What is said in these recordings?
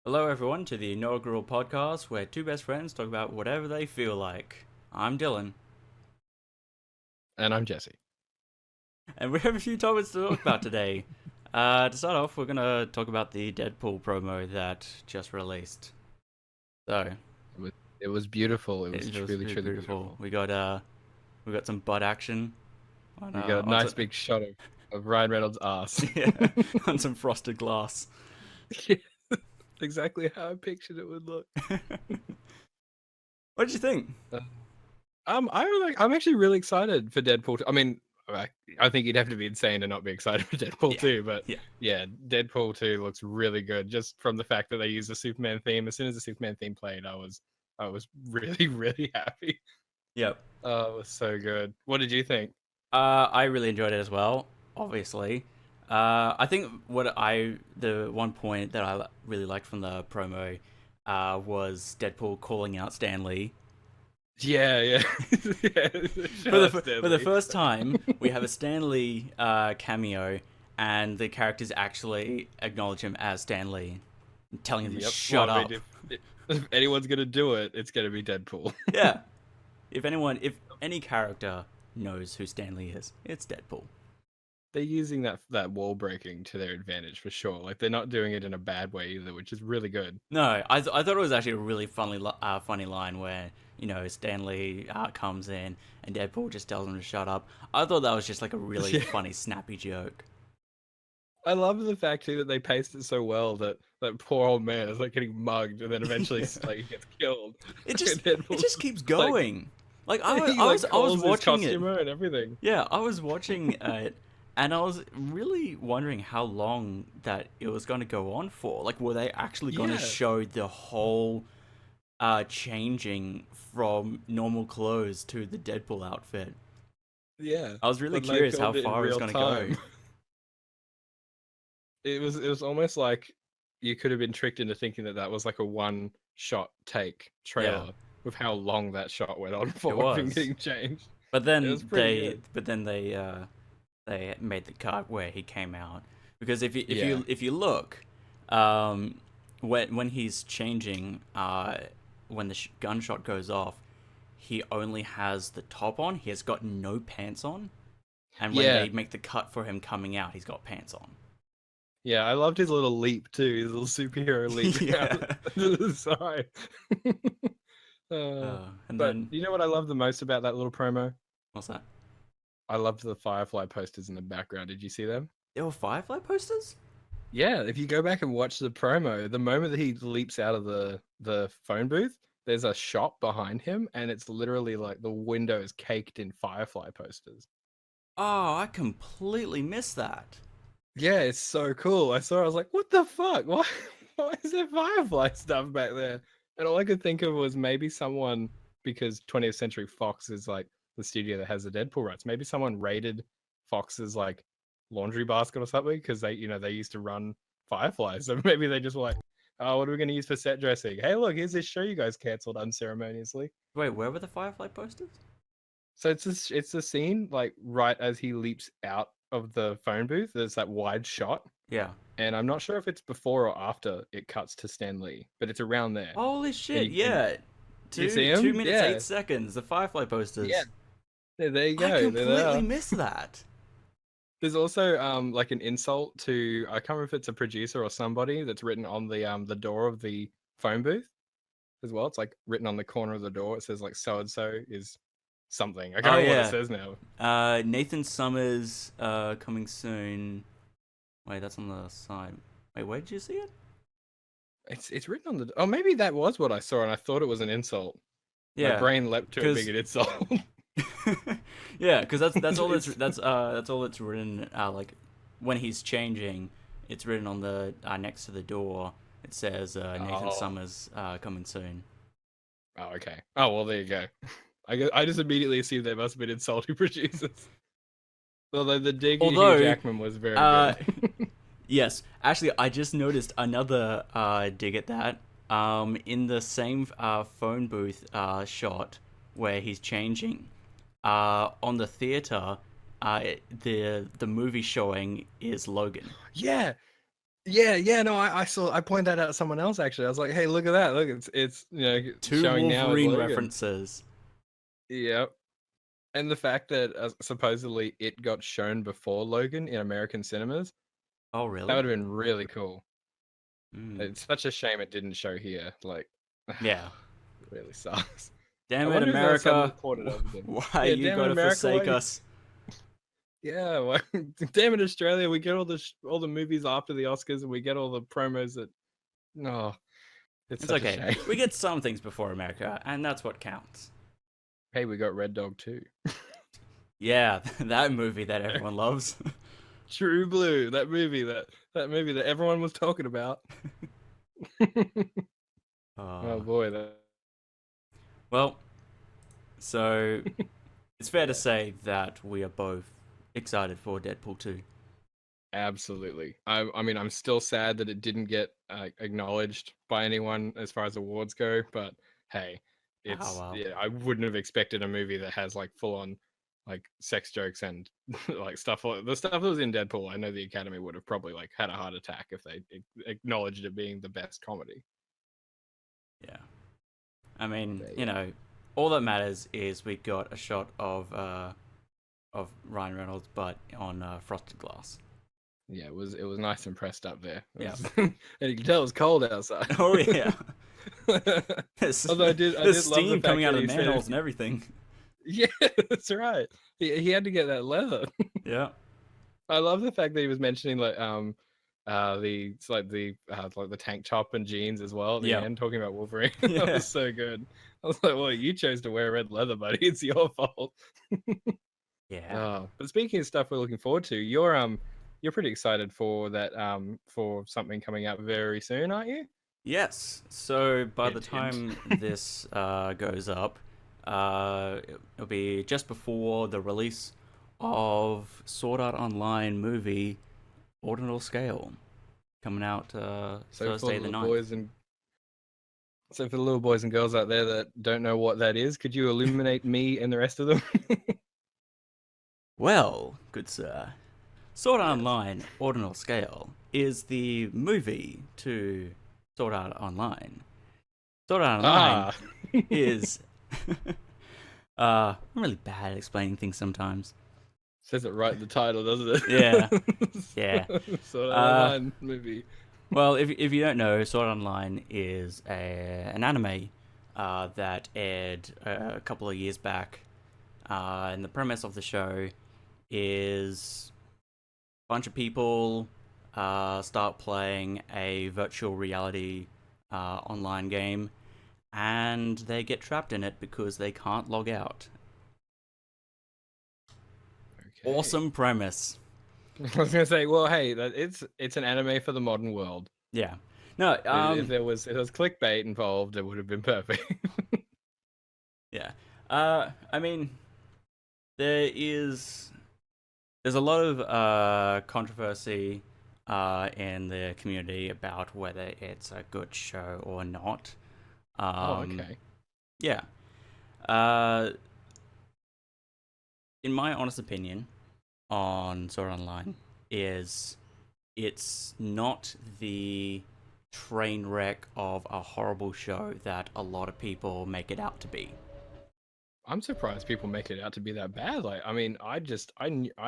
Hello, everyone, to the inaugural podcast where two best friends talk about whatever they feel like. I'm Dylan, And I'm Jesse. and we have a few topics to talk about today. To start off, we're gonna talk about the Deadpool promo that just released. So It was beautiful. It was it was truly, really truly beautiful. beautiful. We got some butt action You got a on nice big shot of Ryan Reynolds' ass. yeah, on some frosted glass. Yeah, exactly how I pictured it would look. What did you think? Uh, I'm actually really excited for Deadpool 2. I mean, I think you'd have to be insane to not be excited for Deadpool Yeah, 2, but yeah, yeah, Deadpool 2 looks really good just from the fact that they used the Superman theme. As soon as the Superman theme played, I was really, really happy. yep. Oh, it was so good. What did you think? I really enjoyed it as well. Obviously, I think the one point that really liked from the promo, was Deadpool calling out Stan Lee. Yeah, yeah. Yeah, For shut the up, for the Stanley. first time, we have a Stan Lee cameo, and the characters actually acknowledge him as Stan Lee, telling him to Yep. shut Well, I mean, up. if anyone's gonna do it, it's gonna be Deadpool. Yeah, if any character knows who Stan Lee is, it's Deadpool. They're using that wall breaking to their advantage for sure. Like they're not doing it in a bad way either, which is really good. No, I thought it was actually a really funny line where Stanley comes in and Deadpool just tells him to shut up. I thought that was just like a really Yeah, funny, snappy joke. I love the fact too that they paced it so well that that poor old man is like getting mugged and then eventually Yeah. like he gets killed. It And just it Deadpool's just keeps like going. Like he like I was calls his watching it. costumer and everything. Yeah, I was watching it, and I was really wondering how long that it was going to go on for. Like, were they actually going to Yeah, show the whole changing from normal clothes to the Deadpool outfit? yeah. I was really But they curious how filmed it in far it was real going to go. time. It was almost like you could have been tricked into thinking that that was like a one shot take Yeah, trailer with how long that shot went on it for of him was. getting changed. But It then was pretty good. they made the cut where he came out, because Yeah. if you look, um, when he's changing, when the gunshot goes off, he only has the top on. He has got no pants on, and when Yeah. they make the cut for him coming out, he's got pants on. Yeah. I loved his little leap too, his little superhero leap out Yeah. to the side. uh, And but then you know what I love the most about that little promo? what's that? I loved the Firefly posters in the background. Did you see them? There were Firefly posters. Yeah, if you go back and watch the promo, the moment that he leaps out of the phone booth, there's a shop behind him, and it's literally like the window is caked in Firefly posters. Oh, I completely missed that. Yeah, it's so cool. I was like, what the fuck? Why, why is there Firefly stuff back there? And all I could think of was maybe someone, because 20th Century Fox is like the studio that has the Deadpool rights. Maybe someone raided Fox's like laundry basket or something because they used to run Firefly. So maybe they just were like, oh, what are we going to use for set dressing? Hey, look, here's this show you guys canceled unceremoniously. Wait, where were the Firefly posters? So it's a scene like right as he leaps out of the phone booth. There's that wide shot, Yeah. and I'm not sure if it's before or after it cuts to Stan Lee, but it's around there. Holy And shit! Yeah, you see two him? minutes Yeah, 8 seconds. The Firefly yeah. posters. There you I go. There they completely are. missed that. There's also like an insult to, I can't remember if it's a producer or somebody, that's written on the door of the phone booth as well. It's like written on the corner of the door. It says like so and so is something. I can't Oh remember what it yeah. says now. Nathan Summers coming soon. Wait, that's on the side. Wait, where did you see it? It's written on the. Oh, maybe that was what I saw, and I thought it was an insult. My Yeah, brain leapt to it being because an insult. yeah, because that's all It's- that's all that's written. Like when he's changing, it's written on the next to the door. It says Nathan oh, Summers coming soon. oh, okay. Oh well, there you go. I just immediately assumed they must have been insulting producers. Although the dig at Hugh Although, Jackman was very uh, good. yes, actually, I just noticed another dig at that. In the same phone booth shot where he's changing, on the theater, the movie showing is Logan. Yeah, Yeah, no, I pointed that out to someone else actually. I was like, hey, look at that. Look, it's Two showing now as Wolverine Logan. references. Yep. And the fact that supposedly it got shown before Logan in American cinemas, Oh, that really? would have been really cool. Mm. It's such a shame it didn't show here. Like, it Yeah. really sucks. I Damn it, wonder if they'll suddenly America. port it over then. Why Yeah, you damn it, gotta America. forsake Why? us? Yeah, why, damn it, Australia. We get all the movies after the Oscars, and we get all the promos that. No, it's It's such a okay. shame. We get some things before America, and that's what counts. Hey, we got Red Dog too. Yeah, that movie that everyone loves. True Blue, that movie that everyone was talking about. Oh uh, boy, that well, so it's fair to say that we are both excited for Deadpool 2. absolutely. I mean, I'm still sad that it didn't get acknowledged by anyone as far as awards go, but hey, Oh, it's well. yeah, I wouldn't have expected a movie that has like full on like sex jokes and like stuff like the stuff that was in Deadpool. I know the Academy would have probably like had a heart attack if they acknowledged it being the best comedy. Yeah. I mean, But yeah, all that matters is we got a shot of Ryan Reynolds, but on frosted glass. yeah, it was nice and pressed up there. Yeah. And you can tell it was cold outside. Oh yeah. there's, Although I there's did love the steam fact coming out that of he the said, manholes and everything. yeah, that's right. He had to get that leather. Yeah. I love the fact that he was mentioning like the tank top and jeans as well at the Yeah. end, talking about Wolverine. That Yeah. was so good. I was like, well, you chose to wear red leather, buddy. It's your fault. Yeah. Oh, but speaking of stuff we're looking forward to, you're pretty excited for that for something coming out very soon, aren't you? Yes. So by the Hint, hint. time this goes up, it'll be just before the release of Sword Art Online movie Ordinal Scale, coming out So for Thursday the the 9th. boys and so for the little boys and girls out there that don't know what that is, could you illuminate me and the rest of them? Well, good sir, Sword Art Yes. Online Ordinal Scale is the movie to Sword Art Online. Sword Art Online Ah. is. I'm really bad at explaining things sometimes. Says it right in the title, doesn't it? Yeah, yeah. Sort of Uh, online movie. well, if you don't know, Sword Art Online is an anime that aired a couple of years back, and the premise of the show is a bunch of people start playing a virtual reality online game, and they get trapped in it because they can't log out. Okay. Awesome premise. I was gonna say, well, hey, it's an anime for the modern world. Yeah. No, If there was clickbait involved, it would have been perfect. yeah. I mean, there's a lot of controversy in the community about whether it's a good show or not. Oh, okay. Yeah. Uh, in my honest opinion on Sword Art Online is it's not the train wreck of a horrible show that a lot of people make it out to be. I'm surprised people make it out to be that bad. Like, I mean, I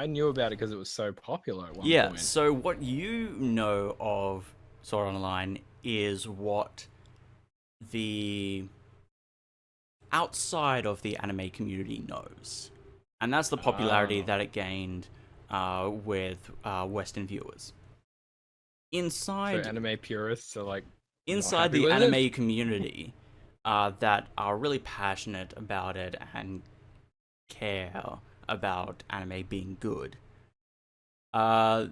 knew about it because it was so popular at one Yeah, point. so what you know of Sword Art Online is what the outside of the anime community knows. And that's the popularity Oh, that it gained with Western viewers. so Inside anime purists are like not inside happy the with it. anime community that are really passionate about it and care about anime being good, uh,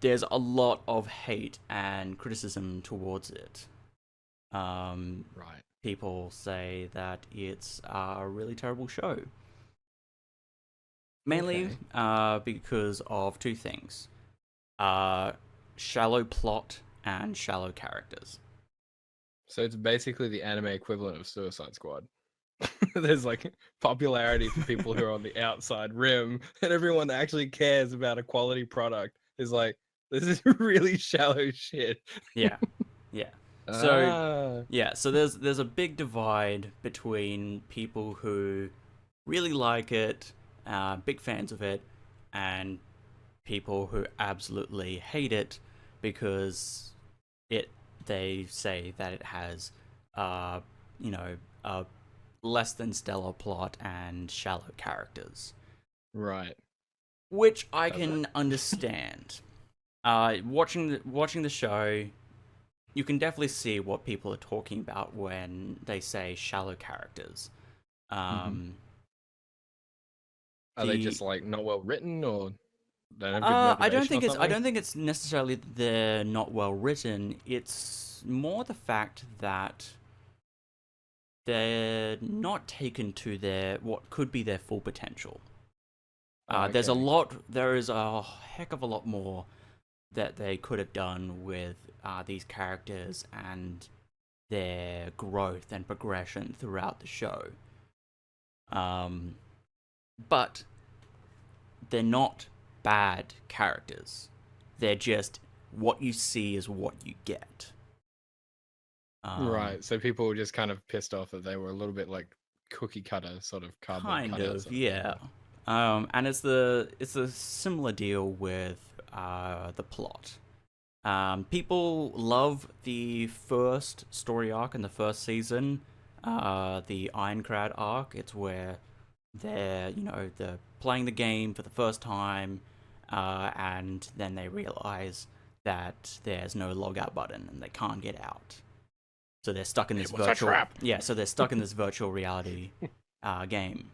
there's a lot of hate and criticism towards it. Right. People say that it's a really terrible show. Mainly Okay. because of two things shallow plot and shallow characters. So it's basically the anime equivalent of Suicide Squad. There's like popularity for people who are on the outside rim, and everyone that actually cares about a quality product is like, This is really shallow shit. Yeah, yeah. So Ah, yeah, so there's a big divide between people who really like it, big fans of it, and people who absolutely hate it because it they say that it has, uh, a less than stellar plot and shallow characters, right. which I Does it? can understand. Watching the show, you can definitely see what people are talking about when they say shallow characters. Hmm. Um, Are they the just like not well written, or they don't have good motivation or I something? don't think it's necessarily that they're not well written. It's more the fact that they're not taken to their what could be their full potential. Oh, okay. There is a heck of a lot more that they could have done with these characters and their growth and progression throughout the show. Um, but they're not bad characters. They're just what you see is what you get. Um, Right. So people were just kind of pissed off that they were a little bit like cookie cutter, sort of cardboard kind cutout of, sort of thing. yeah. And it's a similar deal with the plot. People love the first story arc in the first season, the Ironclad arc. It's where they're playing the game for the first time, and then they realize that there's no logout button and they can't get out. So they're stuck in this It was a virtual trap. yeah. So they're stuck in this virtual reality game.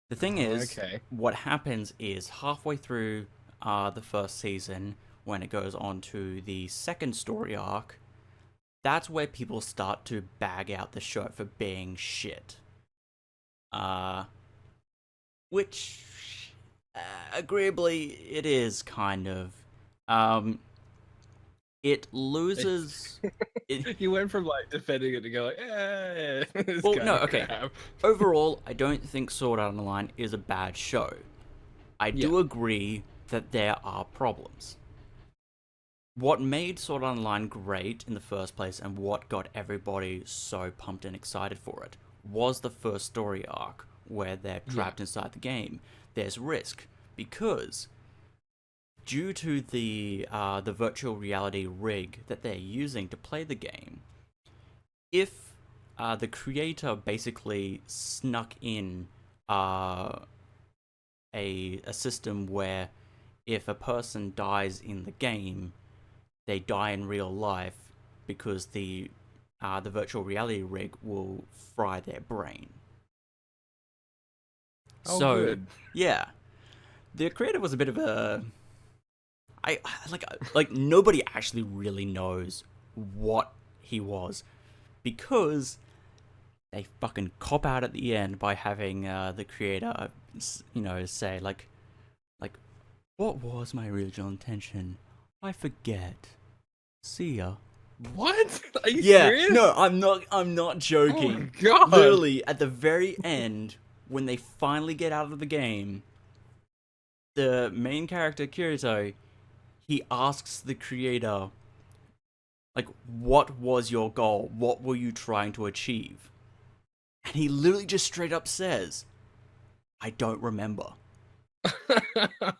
The thing Oh, is, okay. what happens is halfway through the first season, when it goes on to the second story arc, that's where people start to bag out the show for being shit. Uh, which, agreeably, it is kind of. Um, it It's loses. It, you went from like defending it to go like, it's well, kind no, of okay. crap. Overall, I don't think Sword Art Online is a bad show. I Yeah. do agree that there are problems. What made Sword Art Online great in the first place and what got everybody so pumped and excited for it was the first story arc where they're Yeah. trapped inside the game. There's risk because due to the virtual reality rig that they're using to play the game, if the creator basically snuck in uh, a system where if a person dies in the game, they die in real life because the virtual reality rig will fry their brain. Oh, So good. yeah, the creator was a bit of a I like nobody actually really knows what he was because they fucking cop out at the end by having the creator say like what was my original intention? I forget. See ya. What? Are you Yeah, serious? no, I'm not Oh my joking. god. Literally, at the very end, when they finally get out of the game, the main character, Kirito, he asks the creator, like, what was your goal? What were you trying to achieve? And he literally just straight up says, I don't remember.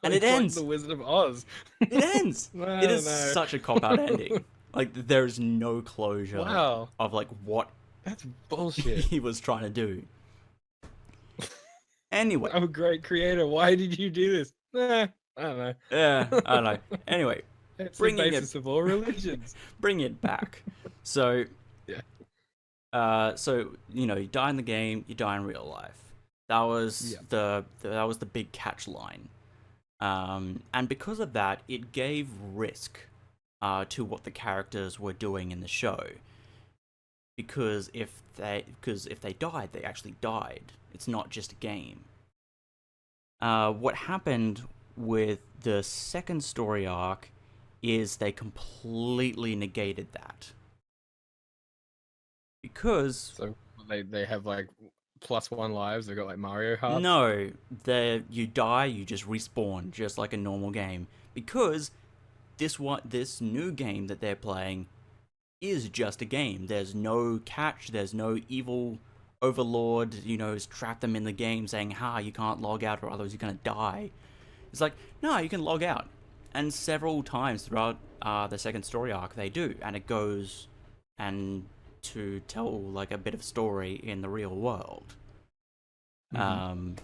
And it It's like the ends. Wizard of Oz. It ends. It No, is no. such a cop out ending. Like, there's no closure Wow. of, like, what That's bullshit. he was trying to do. Anyway, I'm a great creator. Why did you do this? Nah, I don't yeah, I don't know. know. Anyway, It's the bringing it basis of all religions. bring it back. So, Yeah. you die in the game, you die in real life. That was Yeah. that was the big catch line. And because of that, it gave risk to what the characters were doing in the show. Because if they died, they actually died. It's not just a game. What happened with the second story arc is they completely negated that because So they have like +1 lives. They've got like Mario hearts. no, you die, you just respawn just like a normal game because this new game that they're playing is just a game. There's no catch. There's no evil overlord, has trapped them in the game saying, you can't log out or otherwise you're gonna die. It's like, no, you can log out. And several times throughout the second story arc, they do. And it goes and to tell, like, a bit of story in the real world. Mhm.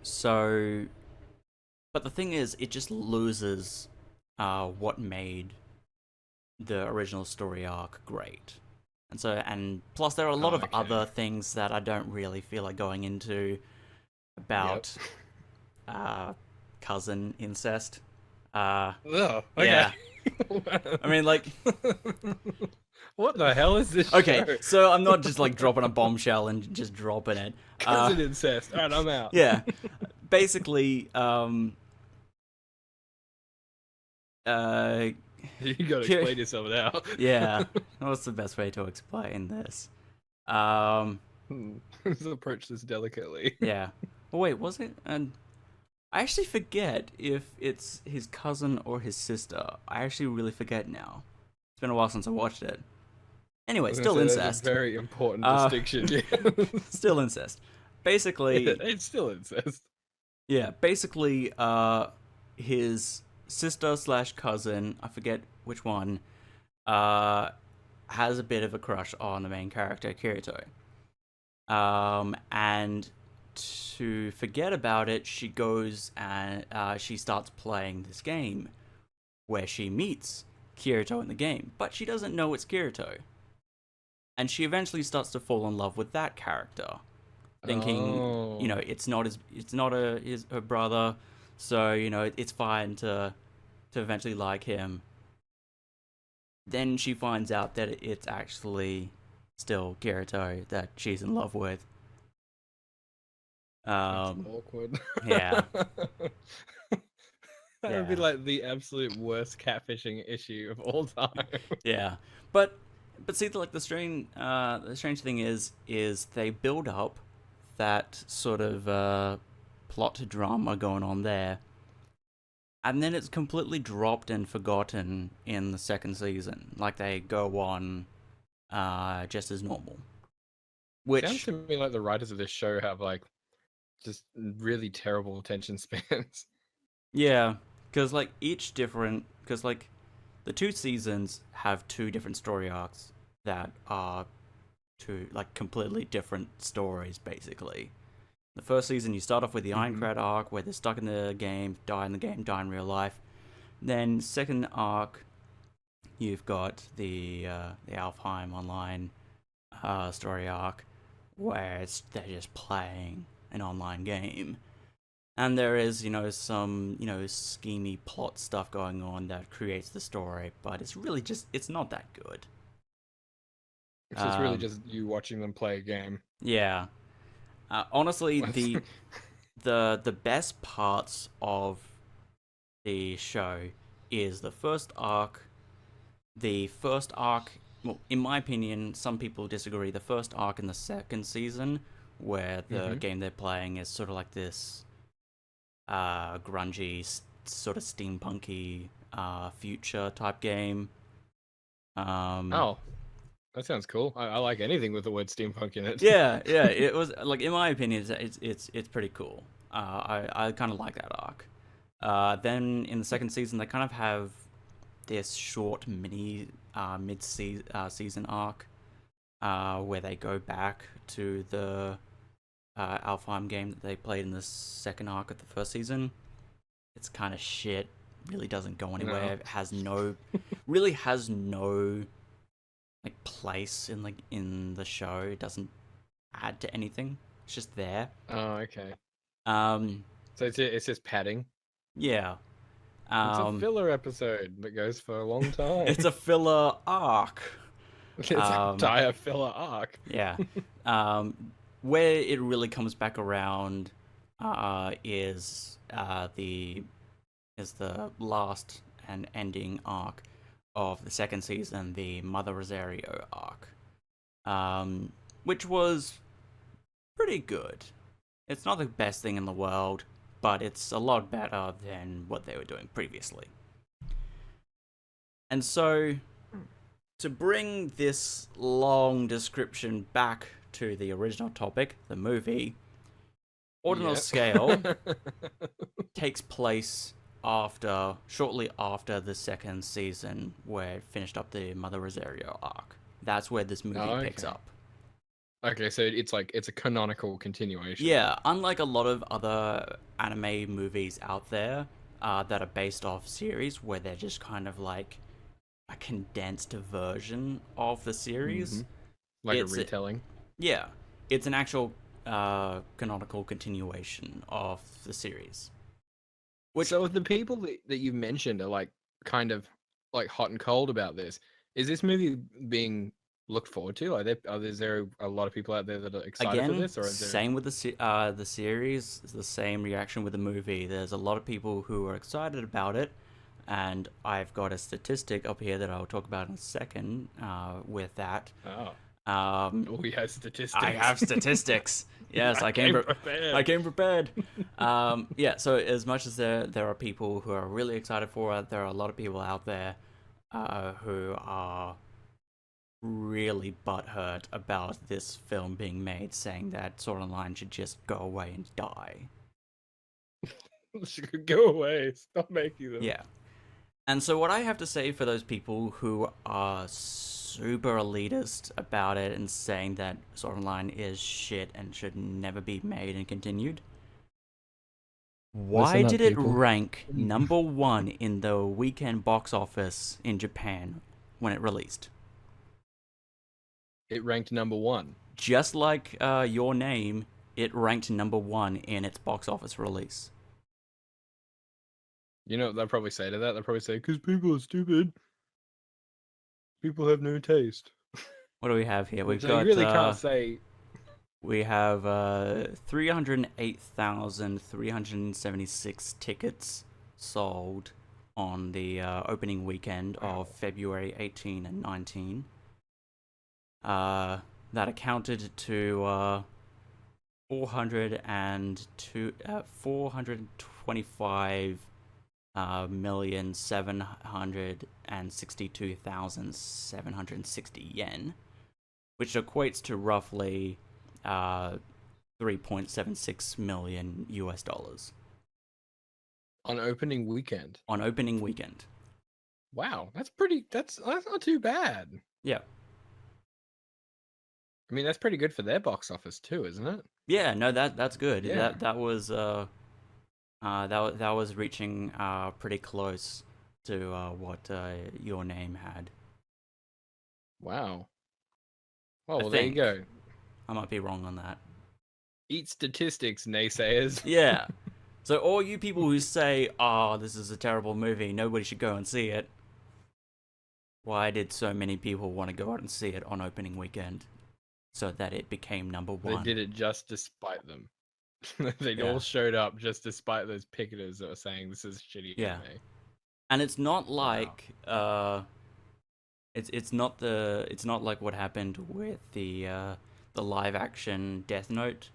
So... But the thing is, it just loses what made the original story arc great. And plus there are a lot Oh, of okay. other things that I don't really feel like going into about cousin incest. Oh, okay. Yeah. I mean, like, What the hell is this okay, show? so I'm not just like dropping a bombshell and just dropping it. Cousin incest. Alright, I'm out. Yeah. Basically, You gotta explain yourself now. yeah. What's the best way to explain this? Let's approach this delicately. Yeah. Oh, wait, was it? And I actually forget if it's his cousin or his sister. I actually really forget now. It's been a while since I watched it. Anyway, still That's incest. a very important distinction. Yeah. Still incest. Basically, It's still incest. yeah. Basically, his sister slash cousin, I forget which one, has a bit of a crush on the main character Kirito. And to forget about it, she goes and she starts playing this game where she meets Kirito in the game, but she doesn't know it's Kirito. And she eventually starts to fall in love with that character, thinking, it's not her brother, so it's fine to eventually like him. Then she finds out that it's actually still Kirito that she's in love with. That's awkward. Yeah. That would be like the absolute worst catfishing issue of all time. Yeah, but see, like the strange thing is they build up that sort of plot to drama going on there, and then it's completely dropped and forgotten in the second season. Like they go on just as normal. Which sounds to me like the writers of this show have like just really terrible attention spans. yeah, because like the two seasons have two different story arcs that are two like completely different stories basically. The first season you start off with the Ironclad arc where they're stuck in the game, die in real life. Then second arc you've got the Alfheim Online story arc where they're just playing an online game. And there is, some, schemy plot stuff going on that creates the story, but it's really it's not that good. It's just really just you watching them play a game. Yeah. Honestly, the best parts of the show is the first arc. The first arc, well, in my opinion, some people disagree. The first arc in the second season, where the game they're playing is sort of like this grungy, sort of steampunky future type game. Oh, that sounds cool. I like anything with the word steampunk in it. Yeah, it was like in my opinion, it's pretty cool. I kind of like that arc. Then in the second season, they kind of have this short mini mid-season arc where they go back to the Alfheim game that they played in the second arc of the first season. It's kind of shit. Really doesn't go anywhere. No. It has really has no like place in the show. It doesn't add to anything. It's just there. Oh, okay. So it's just padding. Yeah. It's a filler episode that goes for a long time. It's a filler arc. It's an entire filler arc. Yeah. Where it really comes back around is the last and ending arc of the second season, the Mother Rosario arc, which was pretty good. It's not the best thing in the world, but it's a lot better than what they were doing previously. And so, to bring this long description back to the original topic, the movie, Ordinal Yeah. Scale takes place shortly after the second season, where it finished up the Mother Rosario arc. That's where this movie Oh, picks okay. up. Okay, so it's like it's a canonical continuation. Yeah, unlike a lot of other anime movies out there that are based off series, where they're just kind of like a condensed version of the Mm-hmm. series, Like a it's retelling. yeah, it's an actual canonical continuation of the series. Which So, if the people that you mentioned are like kind of like hot and cold about this, is this movie being looked forward to? Is there a lot of people out there that are excited for again, this, or is there? same with the series, it's the same reaction with the movie. There's a lot of people who are excited about it, and I've got a statistic up here that I'll talk about in a second. With that, Oh, um, we have I statistics. have statistics. Yes, I came prepared. I came prepared. Yeah, so as much as there are people who are really excited for it, there are a lot of people out there who are really butthurt about this film being made, saying that Sword Online should just go away and die. Go away! Stop making them. Yeah. And so what I have to say for those people who are super elitist about it and saying that Sword Online is shit and should never be made and continued, why Listen up, did it people. rank number one in the weekend box office in Japan when it released? It ranked number one. Just like Your Name, it ranked number one in its box office release. You know what they'll probably say to that? They'll probably say, "Because people are stupid. People have no taste." What do we have here? We've So you got really can't say. we have 308,376 tickets sold on the opening weekend of February 18 and 19. That accounted to 425 million 762,760 yen, which equates to roughly 3.76 million US dollars On opening weekend. on opening weekend. Wow, that's pretty. That's not too bad. Yeah. I mean, that's pretty good for their box office too, isn't it? Yeah, no, that's good. Yeah. That was that was reaching pretty close to what Your Name had. Wow. Oh I well, there you think go. I might be wrong on that. Eat statistics, naysayers. Yeah. So all you people who say, "Oh, this is a terrible movie, nobody should go and see it." Why did so many people want to go out and see it on opening weekend? So that it became number They one. did it just despite them. They Yeah. all showed up just despite those picketers that were saying this is shitty Yeah. anime. And it's not like it's not like what happened with the live action Death Note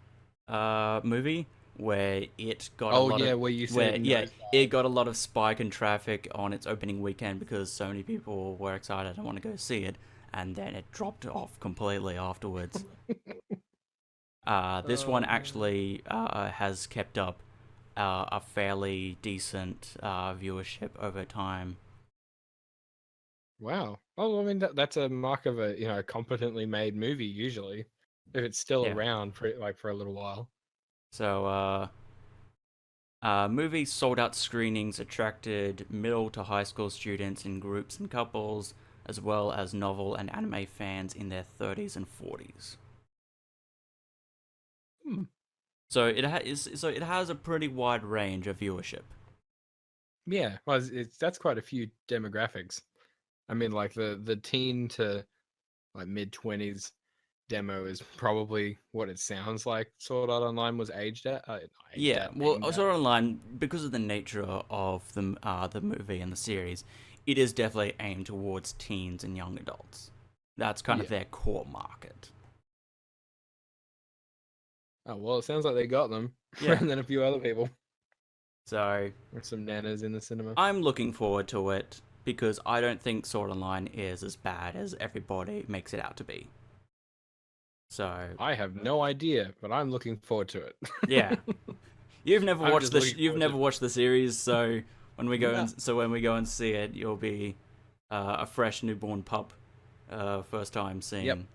movie, where it got a Oh lot yeah, of where you where said yeah no. it got a lot of spike in traffic on its opening weekend because so many people were excited and want to go see it, and then it dropped off completely afterwards. This one actually has kept up a fairly decent viewership over time. Wow. Oh, I mean that's a mark of a competently made movie usually, if it's still Yeah. around for a little while. So, movie sold out screenings attracted middle to high school students in groups and couples, as well as novel and anime fans in their 30s and 40s. Hmm. So it has a pretty wide range of viewership. Yeah, well, that's quite a few demographics. I mean, like the teen to like mid-20s demo is probably what it sounds like Sword Art Online was Yeah, well, aimed at. Sword Art Online, because of the nature of the movie and the series, it is definitely aimed towards teens and young adults. That's kind of Yeah. their core market. Oh well, it sounds like they got them, Yeah. and then a few other people. So With some nanas in the cinema. I'm looking forward to it because I don't think Sword Online is as bad as everybody makes it out to be. So I have no idea, but I'm looking forward to it. yeah, I'm just looking you've forward to never it. watched the series, so No, when we go and see it, you'll be a fresh newborn pup, first time yep. seeing.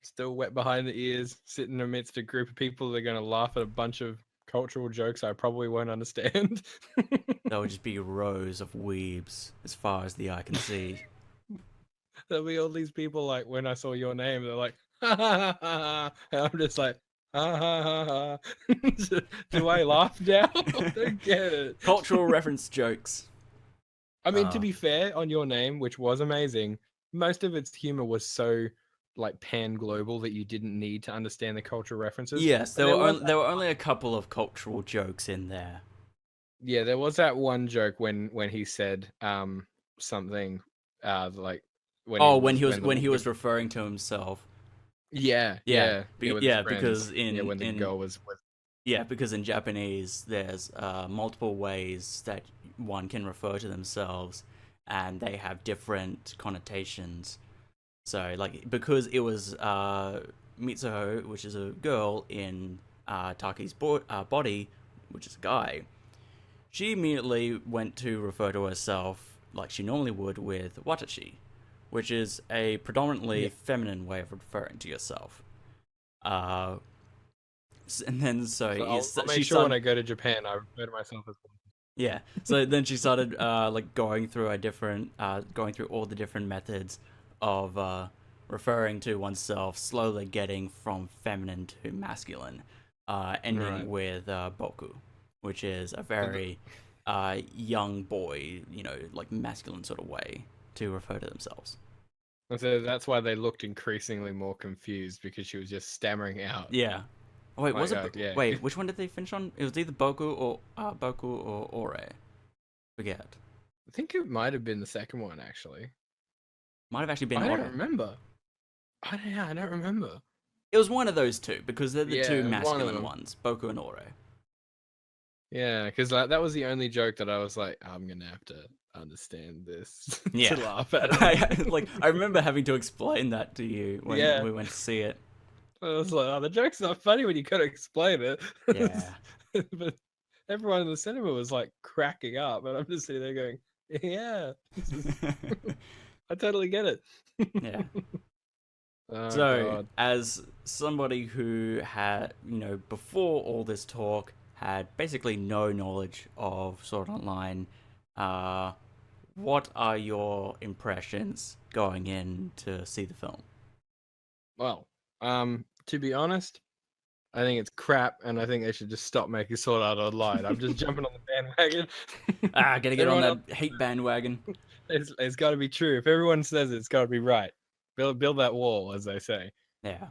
Still wet behind the ears, sitting amidst a group of people that are going to laugh at a bunch of cultural jokes I probably won't understand. There will just be rows of weebs as far as the eye can see. There'll be all these people like when I saw your name, they're like, ha ha ha ha, and I'm just like, ha ha ha ha. Do I laugh now? I don't get it. Cultural reference jokes. I mean, to Uh, be fair, on your name, which was amazing, most of its humor was so like pan global that you didn't need to understand the cultural references. yes, But there was there were only a couple of cultural jokes in there. yeah, there was that one joke when he said something like Oh, when when he was referring to himself. Yeah, yeah with his yeah, friends when the in girl was yeah, because in Japanese there's multiple ways that one can refer to themselves, and they have different connotations. So, like, because it was Mitsuho, which is a girl, in Taki's body, which is a guy, she immediately went to refer to herself like she normally would with watashi, which is a predominantly yeah. feminine way of referring to yourself. Uh, and then So I'll she make sure when started, I go to Japan I refer to myself as yeah. So then she started like going through all the different methods of referring to oneself, slowly getting from feminine to masculine, ending right. with boku, which is a So, very young boy, you know, like masculine sort of way to refer to themselves. so that's why they looked increasingly more confused because she was just stammering out. Yeah. Oh, wait, Like yeah, wait? Which one did they finish on? It was either Boku or Ore. Forget. I think it might have been the second one actually. Might have actually been I don't Ore. remember. I don't remember. It was one of those two because they're the two Yeah, it was one of masculine them. ones, Boku and Ore. Yeah, because like, that was the only joke that I was like, I'm gonna have to understand this to Yeah, laugh at it. I remember having to explain that to you when Yeah, we went to see it. I was like, oh, the joke's not funny when you gotta explain it. Yeah, But everyone in the cinema was like cracking up, and I'm just sitting there going, yeah, this is. I totally get it. yeah. Oh So, god. as somebody who had, you know, before all this talk, had basically no knowledge of Sword Art Online, uh, what are your impressions going in to see the film? Well, to be honest, I think it's crap, and I think they should just stop making Sword Art Online. I'm just jumping on the bandwagon. Ah, gotta get on Everyone else, that hate bandwagon. it's got to be true. If everyone says it, it's got to be right. Build that wall, as they say, Yeah,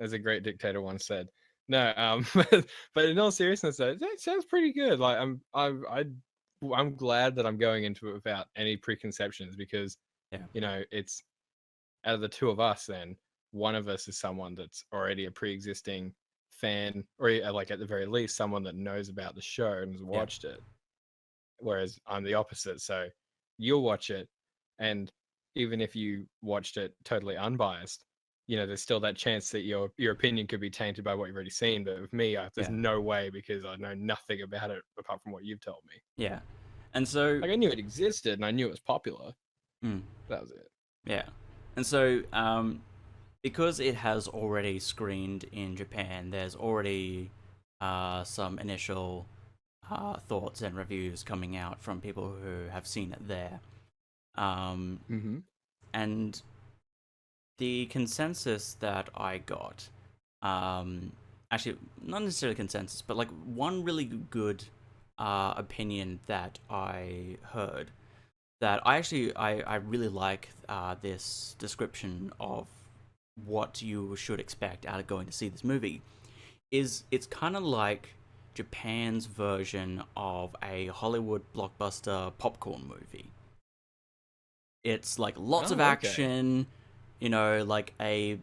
as a great dictator once said. No, but in all seriousness, though, that sounds pretty good. Like I'm glad that I'm going into it without any preconceptions because yeah, it's out of the two of us, then one of us is someone that's already a pre-existing fan, or like at the very least, someone that knows about the show and has yeah, watched it. Whereas I'm the opposite. So you'll watch it, and even if you watched it totally unbiased, there's still that chance that your opinion could be tainted by what you've already seen. But with me, there's yeah, no way because I know nothing about it apart from what you've told me. yeah. And so, Like I knew it existed and I knew it was popular. mm, That was it. yeah. And so, because it has already screened in Japan, there's already some initial thoughts and reviews coming out from people who have seen it there. Um, Mm-hmm. and the consensus that I got, actually, not necessarily consensus, but like one really good opinion that I heard that I really like this description of what you should expect out of going to see this movie is it's kind of like Japan's version of a Hollywood blockbuster popcorn movie. It's like lots of Oh, okay. action, you know, like a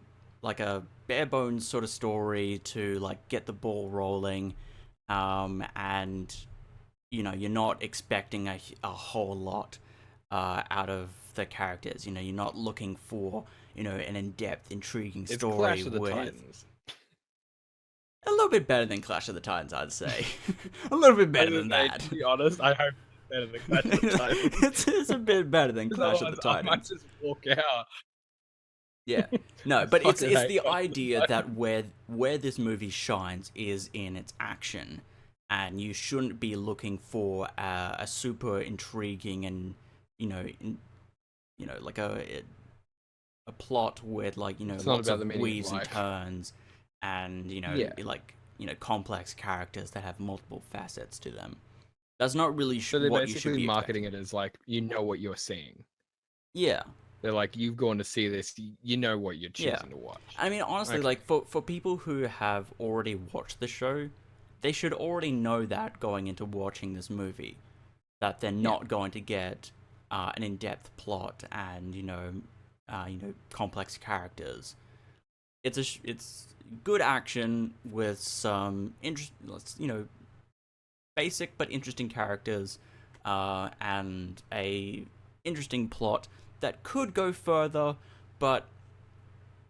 bare bones sort of story to like get the ball rolling, and you're not expecting a whole lot out of the characters. You're not looking for an in-depth, intriguing It's story Clash of the with Titans. a little bit better than Clash of the Titans, I'd say. A little bit I better was than gonna say, that. to be honest, I hope it's better than Clash of the Titans. It's a bit better than Because Clash of the otherwise, I might Titans. just walk out. Yeah. No, I but it's fucking it's hate the Clash of the idea that Titans. where this movie shines is in its action, and you shouldn't be looking for a super intriguing and like a plot with like It's not lots about the of meaning of weaves and life. turns, and Yeah. like complex characters that have multiple facets to them. That's not really So they're what you should basically be marketing expecting. it as like, you know what you're seeing. Yeah. They're like, you've gone to see this, you know what you're Yeah. choosing to watch. I mean, honestly, Okay. like for people who have already watched the show, they should already know that going into watching this movie, that they're Yeah. not going to get an in-depth plot and complex characters. It's good action with some basic but interesting characters, and a interesting plot that could go further, but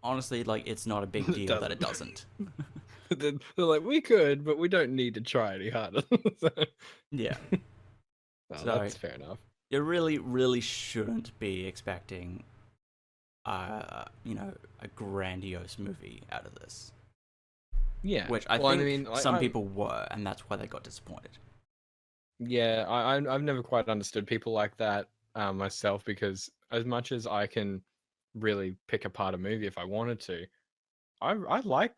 honestly, like it's not a big It deal that it doesn't. doesn't. They're like, we could, but we don't need to try any harder. So, Yeah. no, So that's fair enough. you really, really shouldn't be expecting, a grandiose movie out of this. Yeah. Which I Well, I think mean, some people were, and that's why they got disappointed. yeah, I've never quite understood people like that myself, because as much as I can really pick apart a movie if I wanted to, I like,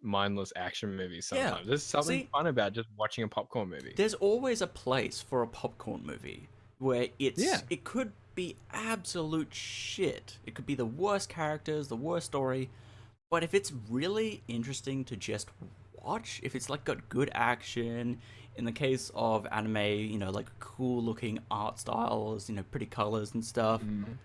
mindless action movies Yeah. sometimes. There's something See, fun about just watching a popcorn movie. there's always a place for a popcorn movie where Yeah. it could be absolute shit. It could be the worst characters, the worst story, but if it's really interesting to just watch, if it's like got good action, in the case of anime, like cool looking art styles, pretty colors and stuff, Mm.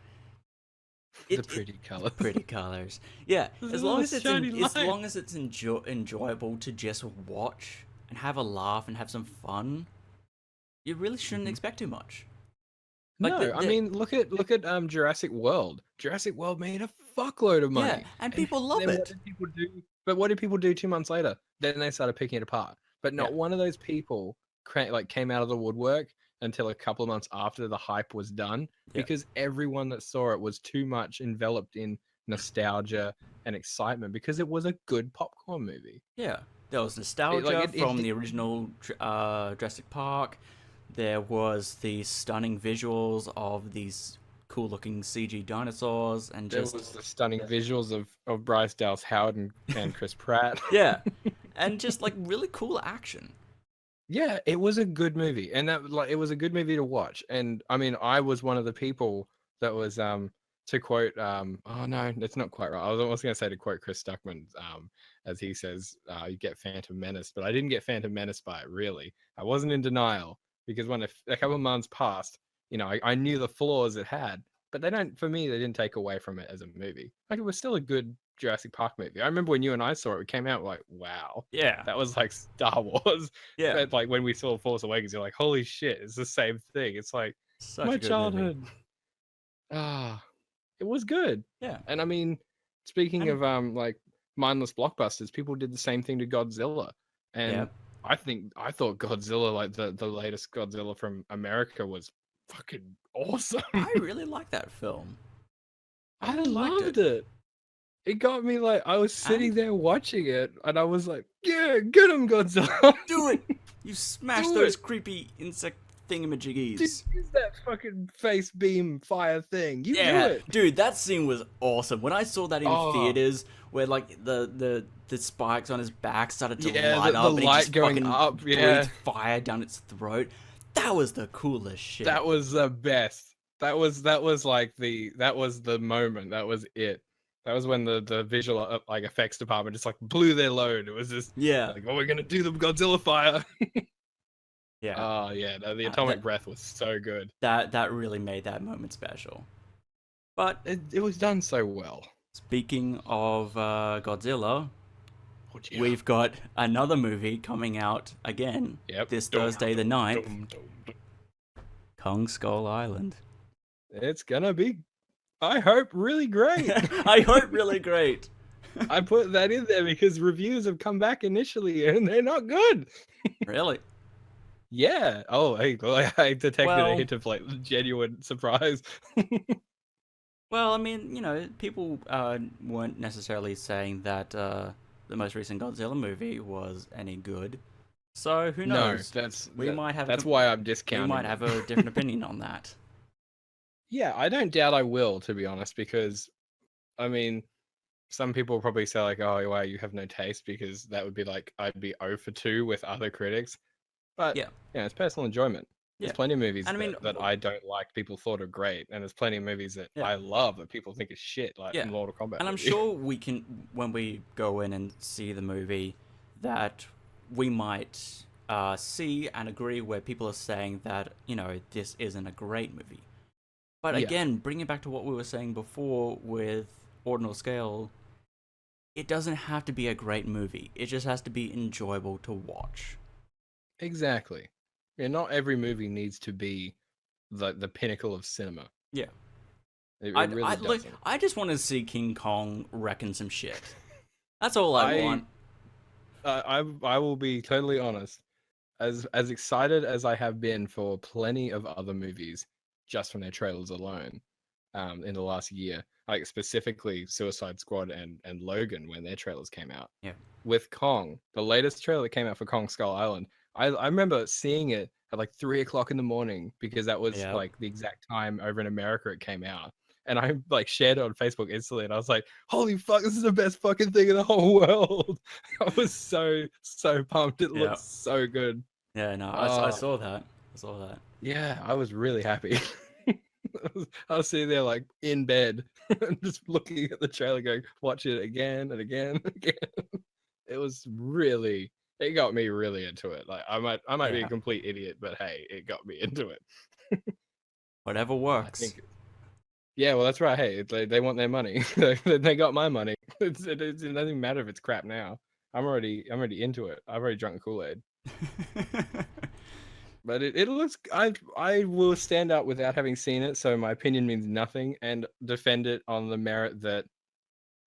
The it pretty colors. pretty colors. Yeah, There's all this shiny as light. long as it's enjoyable to just watch and have a laugh and have some fun, you really shouldn't Mhm. expect too much. Like No, I mean, look at Jurassic World. Jurassic World made a fuckload of yeah, money, and and people love then what it. did people do? But what did people do 2 months later? Then they started picking it apart. But Yeah, not one of those people came out of the woodwork until a couple of months after the hype was done, yeah, because everyone that saw it was too much enveloped in nostalgia and excitement, because it was a good popcorn movie. yeah. There was It, like nostalgia it, it, from it the original Jurassic Park. There was the stunning visuals of these cool-looking CG dinosaurs, and There just was the stunning visuals of Bryce Dallas Howard and Chris Pratt. yeah, and just like really cool action. Yeah, it was a good movie, and it was a good movie to watch. And I mean, I was one of the people that was to quote oh no, that's not quite right. I was almost going to say, to quote Chris Stuckman, as he says, you get Phantom Menace, but I didn't get Phantom Menace by it, really. I wasn't in denial, because when a couple of months passed, I knew the flaws it had, but for me, they didn't take away from it as a movie. Like, it was still a good Jurassic Park movie. I remember when you and I saw it, we came out like, wow, Yeah, that was like Star Wars. yeah, But like when we saw Force Awakens, you're like, holy shit, it's the same thing. It's like such my a good movie. childhood. Ah, it was good. Yeah, And I mean, speaking and of like mindless blockbusters, people did the same thing to Godzilla. yeah, And I thought Godzilla, like the latest Godzilla from America, was fucking awesome. I really like that film. I I really liked it. loved it. It got me, like, I was sitting And there watching it, and I was like, yeah, get him, Godzilla. do it! You smash Do those it. creepy insect Dude, thingamajiggies. use that fucking face beam fire thing. You do Yeah, it. dude, that scene was awesome. When I saw that in Oh, theaters, where like the spikes on his back started to yeah, light the up, and he light just going fucking up. Yeah, breathed fire down its throat. That was the coolest shit. that was the best. That was the moment. That was it. That was when the visual like effects department just like blew their load. It was just Yeah, like, oh, we're gonna do the Godzilla fire. yeah. Oh yeah, no, the atomic breath was so good. That really made that moment special. But It was done so well. speaking of Godzilla, Godzilla. we've got another movie coming out again Yep. this Dum, Thursday the dum, 9th, dum, dum, dum. Kong Skull Island. It's gonna be, I hope, really great. I hope really great. I put that in there because reviews have come back initially and they're not good. Really? Yeah. Oh, I detected a Well, hint of like genuine surprise. well, I mean, people weren't necessarily saying that the most recent Godzilla movie was any good. So who No, knows? that's We might have that's why I'm we discounting might it. have a different opinion on that. Yeah, I don't doubt I will, to be honest, because I mean, some people will probably say like, "Oh, wow, you have no taste," because that would be like I'd be 0 for 2 with other critics. But Yeah, it's personal enjoyment. There's yeah. plenty of movies And I mean, that I don't like, people thought are great, and there's plenty of movies that yeah, I love that people think is shit, like yeah. Mortal Kombat And I'm movie. sure we can, when we go in and see the movie, that we might see and agree where people are saying that, this isn't a great movie. But Yeah, again, bringing it back to what we were saying before with Ordinal Scale, it doesn't have to be a great movie. It just has to be enjoyable to watch. exactly. Yeah, not every movie needs to be the pinnacle of cinema. Yeah. It really Look, doesn't. I just want to see King Kong wrecking some shit. That's all I I want. I will be totally honest. As excited as I have been for plenty of other movies, just from their trailers alone, in the last year, like specifically Suicide Squad and Logan when their trailers came out. Yeah. With Kong, the latest trailer that came out for Kong Skull Island, I remember seeing it at like 3 o'clock in the morning because that was Yeah. like the exact time over in America it came out. And I like shared it on Facebook instantly, and I was like, "Holy fuck, this is the best fucking thing in the whole world!" I was so pumped. It Yeah. looks so good. Yeah, no, I Oh, saw that. I saw that. yeah, I was really happy. I was sitting there like in bed, just looking at the trailer, going, "Watch it again and again and again." It was really, it got me really into it. Like I might be a Yeah. complete idiot, but hey, it got me into it. Whatever I works. think, yeah, well, that's right. Hey, they want their money. They got my money. It doesn't matter if it's crap now. I'm already into it. I've already drunk the Kool-Aid. But it looks, I will stand up without having seen it, so my opinion means nothing, and defend it on the merit that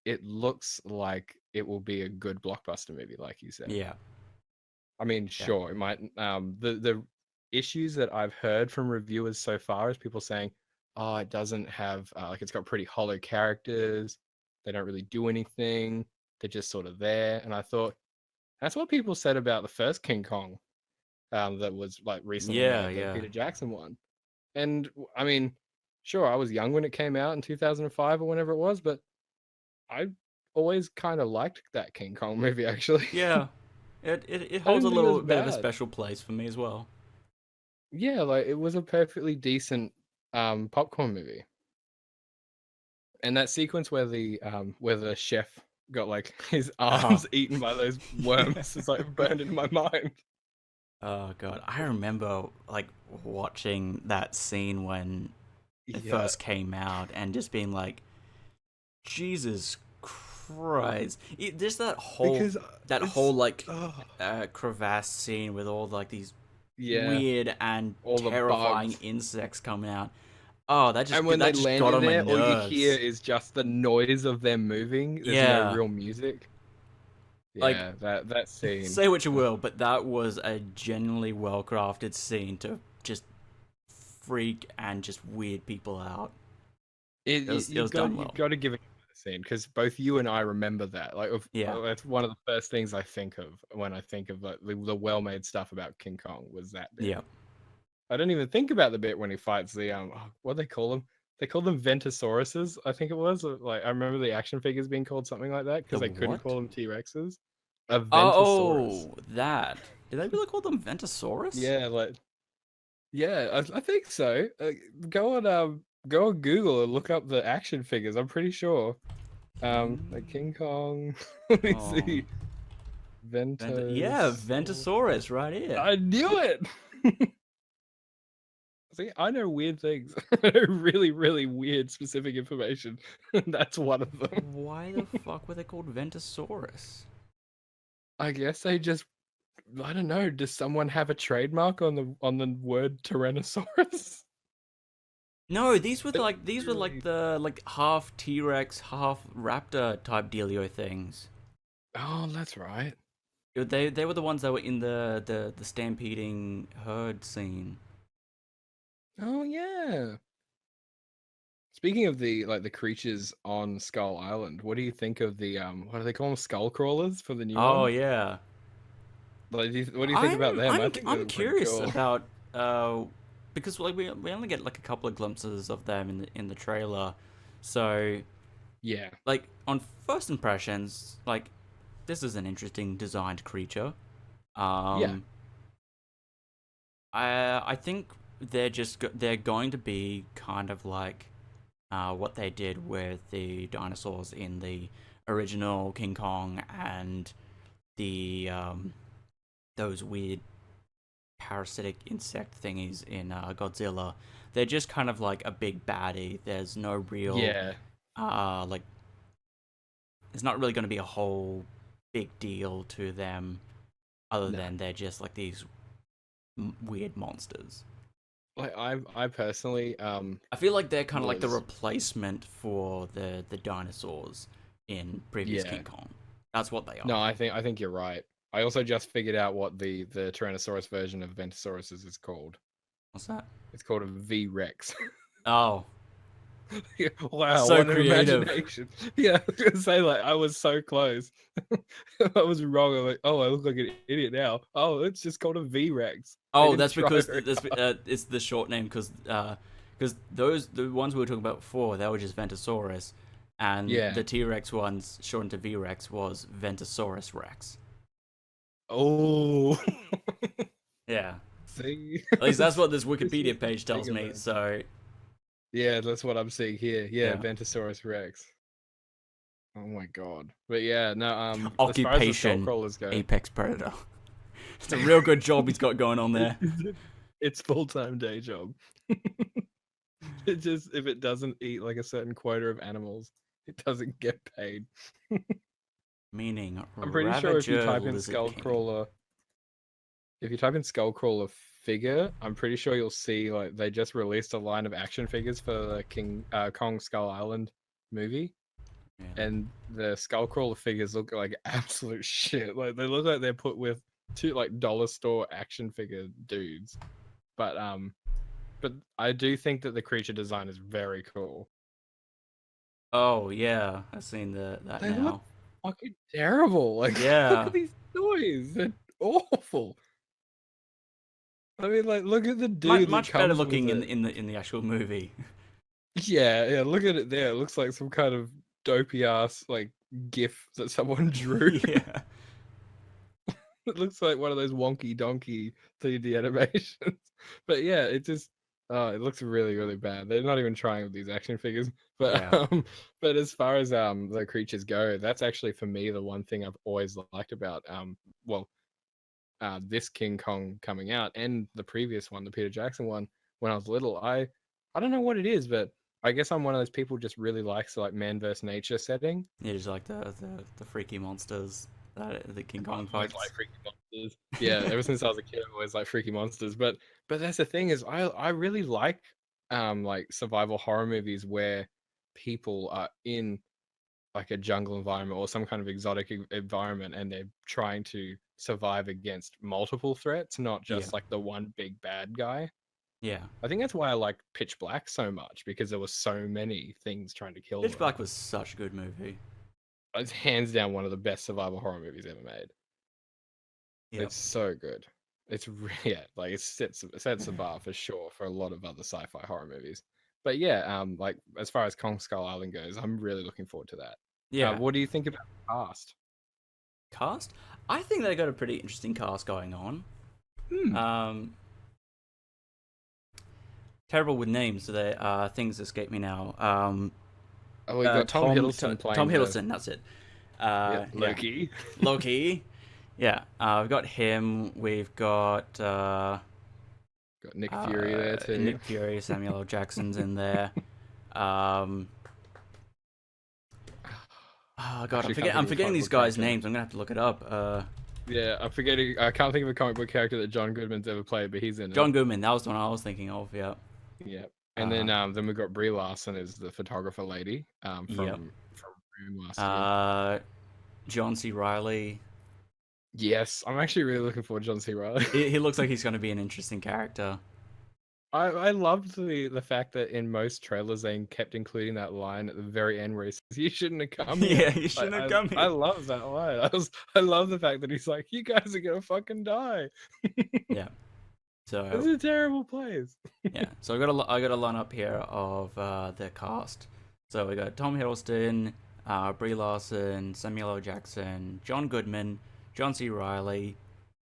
it looks like it will be a good blockbuster movie, like you said. Yeah. I mean, Yeah. sure, it might. The issues that I've heard from reviewers so far is people saying, "Oh, it doesn't have like it's got pretty hollow characters. They don't really do anything. They're just sort of there." And I thought that's what people said about the first King Kong, that was like recently Yeah, made, the yeah. Peter Jackson one. And I mean, sure, I was young when it came out in 2005 or whenever it was, but I always kind of liked that King Kong movie actually. Yeah. It I holds a didn't think it was little bit of a bad. special place for me as well. Yeah, like it was a perfectly decent popcorn movie. And that sequence where the chef got like his Oh. arms eaten by those worms is like burned into my mind. Oh god, I remember like watching that scene when it Yeah, first came out and just being like, Jesus Christ! Just because that whole it's like oh, crevasse scene with all like these yeah, weird and all the terrifying bugs. insects coming out. Oh, And when they that just land got in on my there, all you hear nerves. is just the noise of them moving. There's no Yeah, real music. like Yeah, that scene. say what you will, but that was a genuinely well crafted scene to just freak and just weird people out. It was done You've well. got to give it a scene because both you and I remember that. Like, Yeah, that's one of the first things I think of when I think of like the well-made stuff about King Kong was that bit. yeah. I don't even think about the bit when he fights the what do they call them? They call them Ventosauruses, I think it was. Like I remember the action figures being called something like that The because they couldn't call what? them T-Rexes. A Ventosaurus. Oh, that. Did they really call them Ventosaurus? Yeah, like yeah, I think so. Go on Google and look up the action figures. I'm pretty sure. Like King Kong. Let me Oh, see. Yeah, Ventos. Ventosaurus right here. I knew it. See, I know weird things. I know really, really weird specific information. That's one of them. Why the fuck were they called Ventosaurus? I guess they just, I don't know. Does someone have a trademark on the word Tyrannosaurus? No, It's these were like really. the like half T Rex, half Raptor type dealio things. Oh, that's right. They were the ones that were in the stampeding herd scene. Oh yeah. Speaking of the like the creatures on Skull Island, what do you think of the what do they call them? Skull crawlers for the new Oh one? yeah, Like, what do you think about them? I think I'm they're pretty curious cool. about because like we only get like a couple of glimpses of them in the trailer, so Yeah, like on first impressions, like this is an interesting designed creature. yeah, Um, I think they're going to be kind of like what they did with the dinosaurs in the original King Kong and the those weird parasitic insect thingies in Godzilla. They're just kind of like a big baddie. There's no real yeah. like there's not really going to be a whole big deal to them other No, than they're just like these weird monsters. like I personally I feel like they're kind of like the was replacement for the dinosaurs in previous yeah. King Kong. That's what they No, are. I think you're right. I also just figured out what the Tyrannosaurus version of Ventosaurus is called. What's that? It's called a V Rex. Oh, Yeah, wow, so what an creative. imagination. Yeah, I was gonna say like I was so close. I was wrong. I'm like, oh, I look like an idiot now. Oh, it's just called a V Rex. They Oh, didn't that's try because very that's hard. it's the short name because those the ones we were talking about before they were just Ventosaurus, and Yeah. the T Rex ones shortened to V Rex was Ventosaurus Rex. Oh. Yeah, See, at least that's what this it's Wikipedia just a page tells bigger me. man. So Yeah, that's what I'm seeing here. Yeah, yeah, Ventosaurus Rex. Oh my god. But yeah, no. As far as the skull occupation crawlers go, apex predator. It's a real good job he's got going on there. it's full time day job. It just if it doesn't eat like a certain quota of animals, it doesn't get paid. Meaning I'm pretty sure if you Ravager type in Lizard King. Skullcrawler, if you type in Skullcrawler figure, I'm pretty sure you'll see like they just released a line of action figures for the King Kong Skull Island movie, Yeah. and the Skullcrawler figures look like absolute shit. Like they look like they're put with two like dollar store action figure dudes. But I do think that the creature design is very cool. Oh yeah, I've seen that They look now. fucking terrible. Like look Yeah, at these toys. They're awful. I mean, like, look at the dude that much better comes with looking it. in the actual movie. Yeah, yeah, look at it there. It looks like some kind of dopey ass like GIF that someone drew. Yeah. It looks like one of those wonky donkey 3D animations. But yeah, it just it looks really, really bad. They're not even trying with these action figures. But Yeah. but as far as the creatures go, that's actually for me the one thing I've always liked about well this King Kong coming out and the previous one, the Peter Jackson one, when I was little. I don't know what it is, but I guess I'm one of those people who just really likes the like man versus nature setting. Yeah, just like the freaky monsters that the King I've Kong always liked fights. freaky monsters. Yeah, ever since I was a kid, I've always liked freaky monsters. But that's the thing is I really like survival horror movies where people are in like a jungle environment or some kind of exotic environment and they're trying to survive against multiple threats, not Yeah. just like the one big bad guy. Yeah. I think that's why I like Pitch Black so much because there were so many things trying to kill Pitch them. Black was such a good movie. It's hands down one of the best survival horror movies ever made. Yep. It's so good. It's yeah, like it sets the bar for sure for a lot of other sci-fi horror movies. But yeah, like as far as Kong Skull Island goes, I'm really looking forward to that. Yeah. What do you think about the cast? Cast? I think they got a pretty interesting cast going on. Hmm. Um Terrible with names, so they things escape me now. Oh, we got Tom Hiddleston Tom playing the Hiddleston, that's it. yeah Yeah. Loki. Loki. Yeah. We've got him. We've got Got Nick Fury there too. Nick Fury, Samuel L. Jackson's in there. Um, oh god, Actually, can't think I'm of a forgetting comic these book guys' character. names. I'm gonna have to look it up. Yeah, I'm forgetting. I can't think of a comic book character that John Goodman's ever played, but he's in it. John Goodman, that was the one I was thinking of. Yeah. Yeah. And Uh, then we got Brie Larson as the photographer lady yep. from Room last year. Uh, John C. Riley. Yes, I'm actually really looking forward to John C. Riley. He looks like he's going to be an interesting character. I loved the fact that in most trailers they kept including that line at the very end where he says, "You shouldn't have come here." Yeah, you shouldn't have come I here. love that line. I love the fact that he's like, "You guys are gonna fucking die." Yeah. This is So a terrible place. yeah. So I got a lineup here of the cast. So we got Tom Hiddleston, Brie Larson, Samuel L. Jackson, John Goodman, John C. Riley.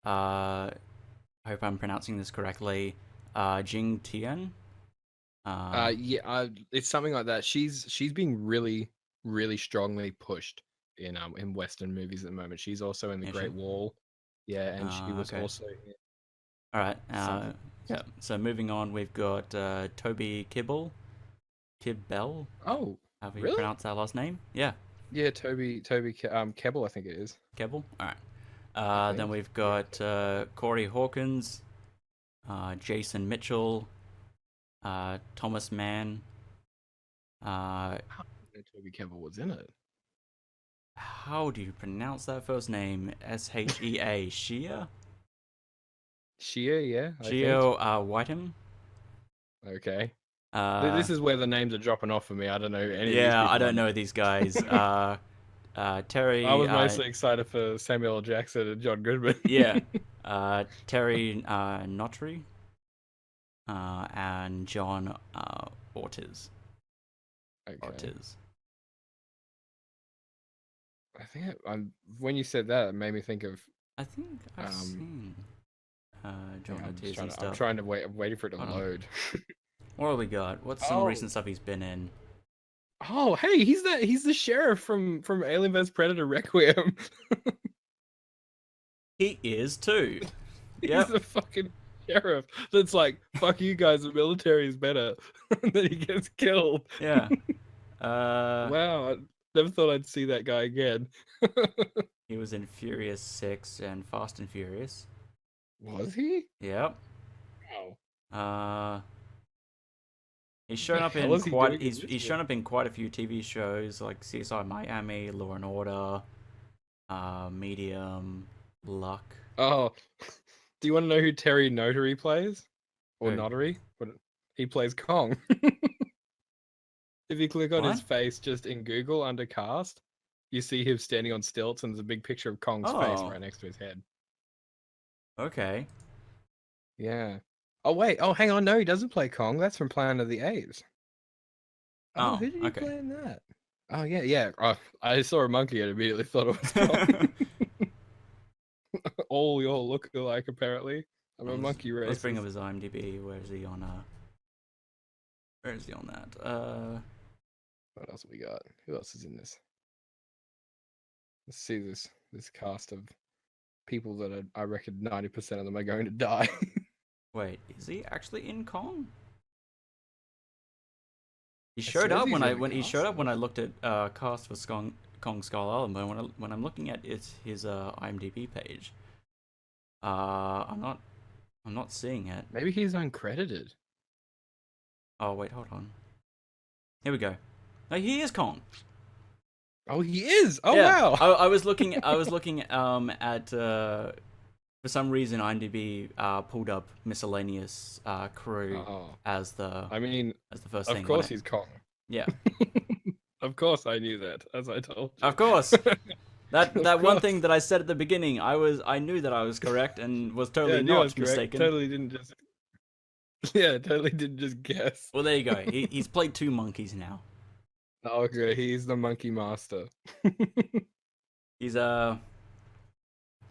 I hope I'm pronouncing this correctly. Jing Tian. Yeah, it's something like that. She's being really strongly pushed in Western movies at the moment. She's also in The Is Great she? Wall. Yeah, and she was Okay. also in All right. something. Yeah. So moving on, we've got Toby Kibble, Kibbell. Oh, However you really? pronounce that last name? Yeah, Yeah, Toby Kebbell, I think it is. Kibble. All right. I Then think. we've Yeah. got Corey Hawkins, Jason Mitchell, Thomas Mann. Uh, I didn't know Toby Kebbell was in it. how do you pronounce that first name? Shea. Shia? Shia, yeah, I think. Geo Whiteham. Okay. Uh, This is where the names are dropping off for me. I don't know any of these yeah, I people. don't know these guys. I Terry. was mostly excited for Samuel L. Jackson and John Goodman. Yeah. Terry Notary. And John Ortiz. Okay. Ortiz. I think when you said that, it made me think of I think I've seen John Ortiz and I'm stuff. trying to wait. I'm waiting for it to Hold on. load. What do we got? What's some recent stuff he's been in? Oh, hey, he's the sheriff from Alien vs Predator Requiem. He is too. He's Yep. the fucking sheriff that's like, fuck you guys, the military is better. And then he gets killed. Yeah. Wow, I never thought I'd see that guy again. He was in Furious 6 and Fast and Furious. Was he? Yep. Wow. He's shown The up hell in is he doing in he's this shown up in quite a few TV shows like CSI Miami, Law and Order, Medium, Luck. Oh, do you want to know who Terry Notary plays? Or Who? Notary? But he plays Kong. If you click on his What? face just in Google under cast, you see him standing on stilts and there's a big picture of Kong's face Oh. right next to his head. Okay. Yeah. Oh wait, oh hang on, no, he doesn't play Kong. That's from Planet of the Apes. Oh, Oh, who did he okay. play in that? Oh yeah. Oh, I saw a monkey and immediately thought it was Kong. All y'all look alike apparently. I'm a monkey racist. Let's bring up his IMDb. Where is he on that? What else have we got? Who else is in this? Let's see this cast of people that I reckon 90% of them are going to die. Wait, is he actually in Kong? He It showed says up he's when in I the when he cast showed up when I list. looked at cast for Kong Skull Island, but when I'm looking at his IMDb page, I'm not seeing it. Maybe he's uncredited. Oh wait, hold on. Here we go. No, he is Kong. Oh, he is. Oh Yeah, wow. I was looking at for some reason IMDb pulled up miscellaneous crew Oh, as the I mean, first of thing. course he's Kong. Yeah, Of course I knew that, as I told you. of course. That Of one course. thing that I said at the beginning, I knew that I was correct and was Yeah, totally I knew I was not correct. mistaken. Totally didn't just. Yeah, totally didn't just guess. Well, there you go. He's played two monkeys now. Okay, he's the monkey master. He's oh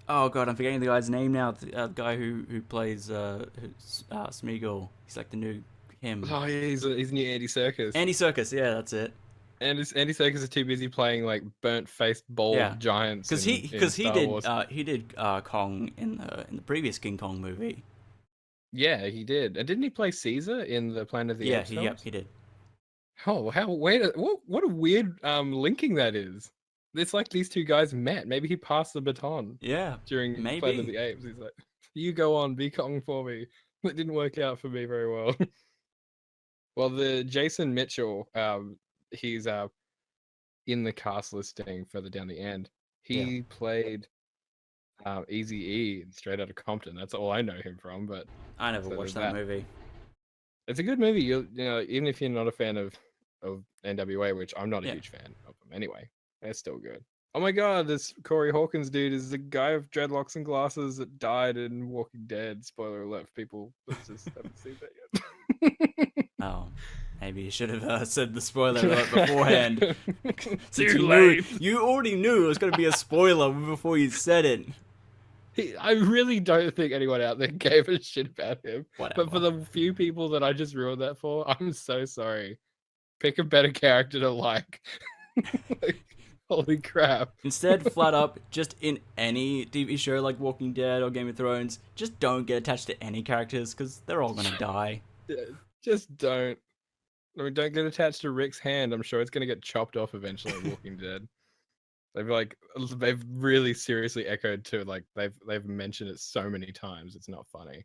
god, I'm forgetting the guy's name now. The guy who plays Smeagol. He's like the new him. Oh, yeah, he's new Andy Serkis. Andy Serkis. Yeah, that's it. And Andy Serkis is too busy playing like burnt-faced bald Yeah. giants. Because he Star did Wars. he did Kong in the previous King Kong movie. Yeah, he did. And didn't he play Caesar in the Planet of the Apes films? He did. Oh, what a weird linking that is. it's like these two guys met. Maybe he passed the baton Yeah, during Planet of maybe. the Apes. He's like, "You go on, be Kong for me." It didn't work out for me very well. Well, the Jason Mitchell, he's in the cast listing further down the end. Yeah, He played Easy E in Straight Outta Compton. That's all I know him from. But I never so watched there's that that. movie. It's a good movie. You know, even if you're not a fan of NWA, which I'm not a Yeah. huge fan of them anyway, they're still good. Oh my god, this Corey Hawkins dude is the guy with dreadlocks and glasses that died in Walking Dead. Spoiler alert for people that just haven't seen that Oh, maybe you should have said the spoiler alert beforehand, yet. since Too you knew late. you already knew it was going to be a spoiler before you said it. I really don't think anyone out there gave a shit about him. But for Whatever. the few people that I just ruined that for, I'm so sorry. Pick a better character to like. Like, holy crap. Instead, flat up, just in any TV show like Walking Dead or Game of Thrones, just don't get attached to any characters because they're all gonna die. Yeah, just don't. I mean, don't get attached to Rick's hand. I'm sure it's gonna get chopped off eventually in Walking Dead. They've really seriously echoed to like they've mentioned it so many times. It's not funny.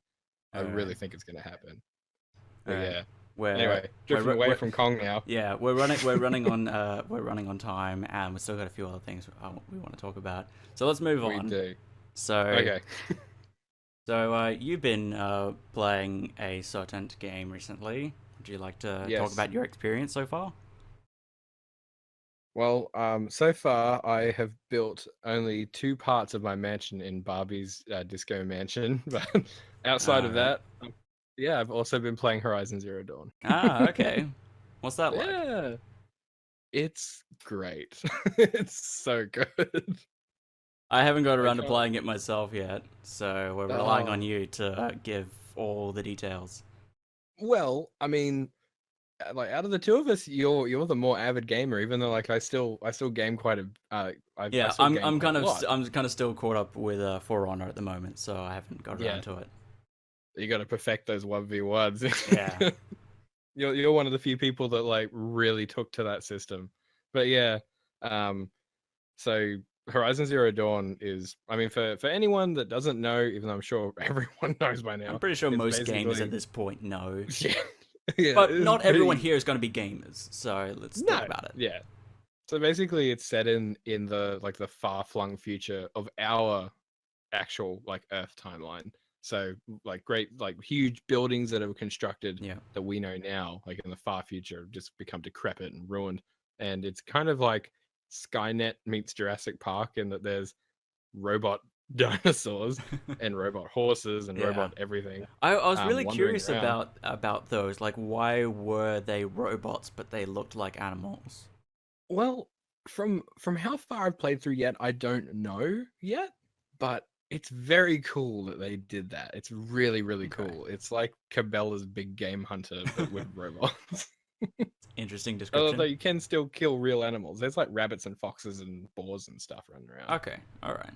I All really right, think it's gonna happen. all But right. yeah. We're Anyway, drifting away we're from Kong now. yeah, we're running on time, and we've still got a few other things we want to talk about. So let's move We on. do. So Okay. you've been playing a certain game recently. Would you like to talk Yes. about your experience so far? Well, so far I have built only two parts of my mansion in Barbie's Disco Mansion, but outside All of right. that, yeah, I've also been playing Horizon Zero Dawn. Ah, okay. What's that like? Yeah, it's great. It's so good. I haven't got I around to can't. playing it myself yet, so we're relying on Oh, you to give all the details. well, I mean, like out of the two of us, you're the more avid gamer. Even though like I still game quite a I Yeah, still I'm game I'm quite kind a of lot. I'm kind of still caught up with For Honor at the moment, so I haven't got Yeah, around to it. you got to perfect those 1v1s. Yeah. You're one of the few people that like really took to that system. But yeah, um, so Horizon Zero Dawn is, I mean, for anyone that doesn't know, even though I'm sure everyone knows by I'm now, pretty sure it's most gamers at basically this point know. yeah, yeah, But it's not everyone pretty here is going to be gamers, so let's talk no, about it. yeah. So basically, it's set in the like the far flung future of our actual like Earth timeline. So like great like huge buildings that are constructed Yeah. that we know now, like in the far future, have just become decrepit and ruined. And it's kind of like Skynet meets Jurassic Park in that there's robot dinosaurs and robot horses and Yeah. robot everything I was really wandering curious around. about those. Like, why were they robots but they looked like animals? Well, from how far I've played through yet, I don't know yet, but it's very cool that they did that. It's really, really Okay. cool. It's like Cabela's Big Game Hunter, but with robots. Interesting Although description. you can still kill real animals. There's like rabbits and foxes and boars and stuff running around. Okay. All right.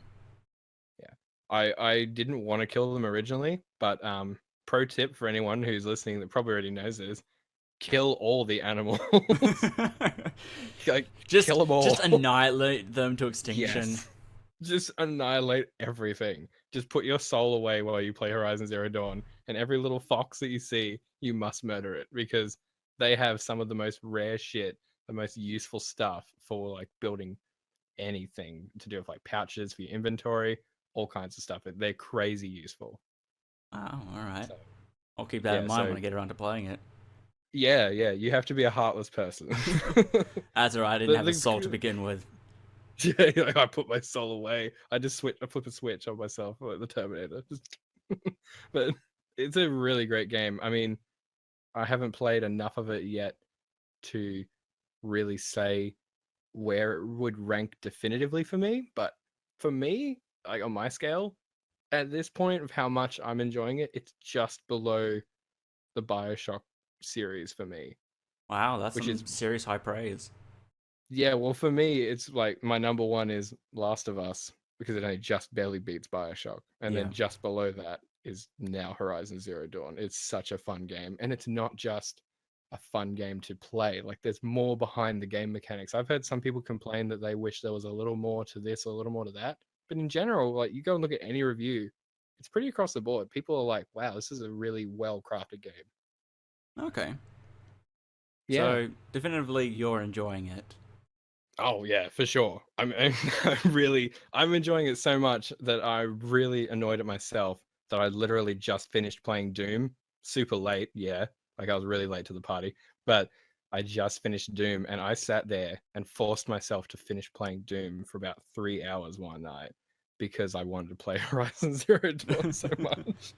Yeah. I didn't want to kill them originally, but pro tip for anyone who's listening that probably already knows this, kill all the animals. Like just kill them all. just annihilate them to extinction. Yes. Just annihilate everything. Just put your soul away while you play Horizon Zero Dawn, and every little fox that you see, you must murder it because they have some of the most rare shit, the most useful stuff for like building anything to do with like pouches for your inventory, all kinds of stuff. They're crazy useful. Oh, all right. So I'll keep that in yeah, mind so when I get around to playing it. yeah, you have to be a heartless person. That's alright. I didn't have a soul to begin with. Yeah, like I put my soul away. I flip a switch on myself like the Terminator. But it's a really great game. I mean, I haven't played enough of it yet to really say where it would rank definitively for me. But for me, like on my scale, at this point of how much I'm enjoying it, it's just below the BioShock series for me. Wow, that's Which is some serious high praise. yeah, well for me, it's like my number one is Last of Us because it only just barely beats BioShock. And Yeah. then just below that is now Horizon Zero Dawn. It's such a fun game. And it's not just a fun game to play. Like there's more behind the game mechanics. I've heard some people complain that they wish there was a little more to this, a little more to that. But in general, like you go and look at any review, it's pretty across the board. People are like, "Wow, this is a really well crafted game." Okay. Yeah. So definitively, you're enjoying it. Oh yeah, for sure. I'm enjoying it so much that I really annoyed at myself that I literally just finished playing Doom super late. Yeah, like I was really late to the party, but I just finished Doom and I sat there and forced myself to finish playing Doom for about 3 hours one night because I wanted to play Horizon Zero Dawn so much.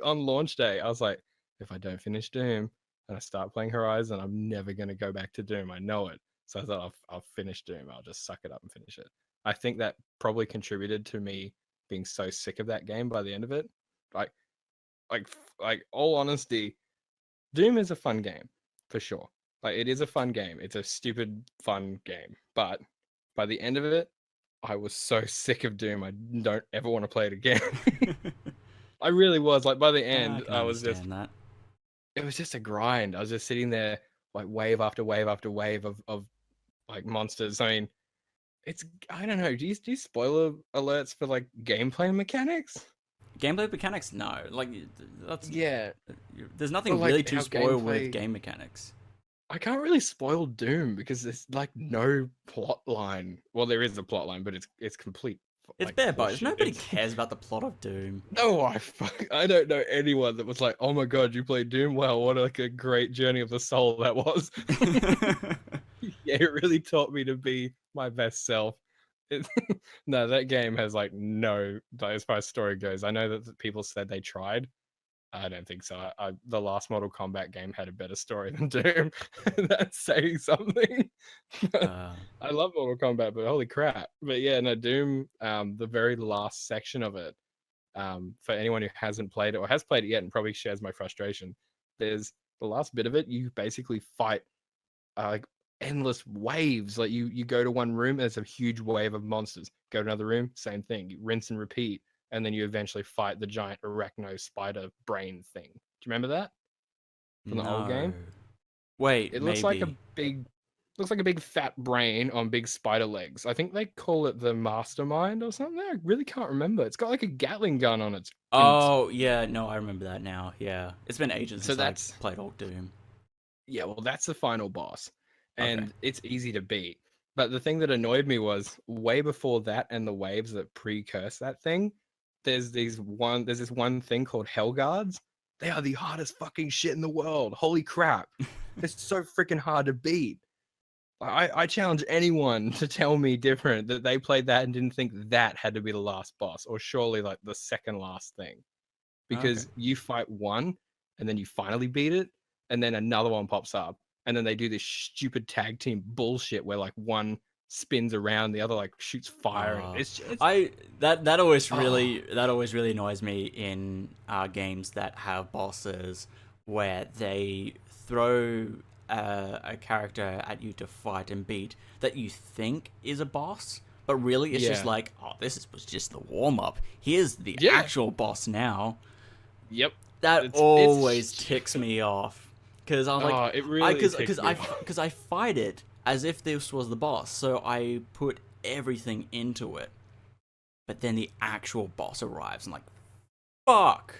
On launch day, I was like, if I don't finish Doom and I start playing Horizon, I'm never gonna go back to Doom. I know it. So I thought I'll finish Doom. I'll just suck it up and finish it. I think that probably contributed to me being so sick of that game by the end of it. Like, like, like, all honesty, Doom is a fun game for sure. Like, it is a fun game. It's a stupid fun game. But by the end of it, I was so sick of Doom. I don't ever want to play it again. I really was. Like by the I end, can I was just. understand that. It was just a grind. I was just sitting there, like wave after wave after wave of like monsters. I mean, it's I don't know. Do you spoiler alerts for like gameplay mechanics? Gameplay mechanics, no. Like that's Yeah, there's but nothing really like to how spoil with gameplay, game mechanics. I can't really spoil Doom because there's like no plot line. Well, there is a plot line, but it's complete It's like bare bones. horseshit. Nobody It's cares about the plot of Doom. no, I don't know anyone that was like, oh my god, you played Doom. Wow, what like a great journey of the soul that was. Yeah, it really taught me to be my best self. It, no, that game has like no, like, as far as story goes. I know that people said they tried. I don't think so. The last Mortal Kombat game had a better story than Doom. That's saying something. uh, I love Mortal Kombat, but holy crap! But yeah, no, Doom. The very last section of it. For anyone who hasn't played it or has played it yet and probably shares my frustration, there's the last bit of it. You basically fight like endless waves. Like you go to one room, there's a huge wave of monsters. Go to another room, same thing. You rinse and repeat, and then you eventually fight the giant arachno spider brain thing. Do you remember that from the old no. game? Wait, It looks like maybe. a big fat brain on big spider legs. I think they call it the mastermind or something. I really can't remember. It's got like a Gatling gun on its in its Oh, yeah, no, I remember that now. Yeah. It's been ages so since I that's played old Doom. yeah, well, that's the final boss, Okay. and it's easy to beat. But the thing that annoyed me was way before that and the waves that precurse that thing. There's this one thing called Hell Guards. They are the hardest fucking shit in the world. Holy crap, they're so freaking hard to beat. I challenge anyone to tell me different that they played that and didn't think that had to be the last boss, or surely like the second last thing, Okay. because you fight one and then you finally beat it and then another one pops up and then they do this stupid tag team bullshit where like one spins around, the other like shoots fire, and Uh, it's I oh that always really annoys me in games that have bosses where they throw a character at you to fight and beat that you think is a boss, but really it's just yeah, like, oh, was just the warm up. Here's the yeah, actual boss now. yep, That it's always ticks stupid. me off because I'm like, Oh, it really ticks me off. because I fight it as if this was the boss, so I put everything into it. But then the actual boss arrives, and like, fuck.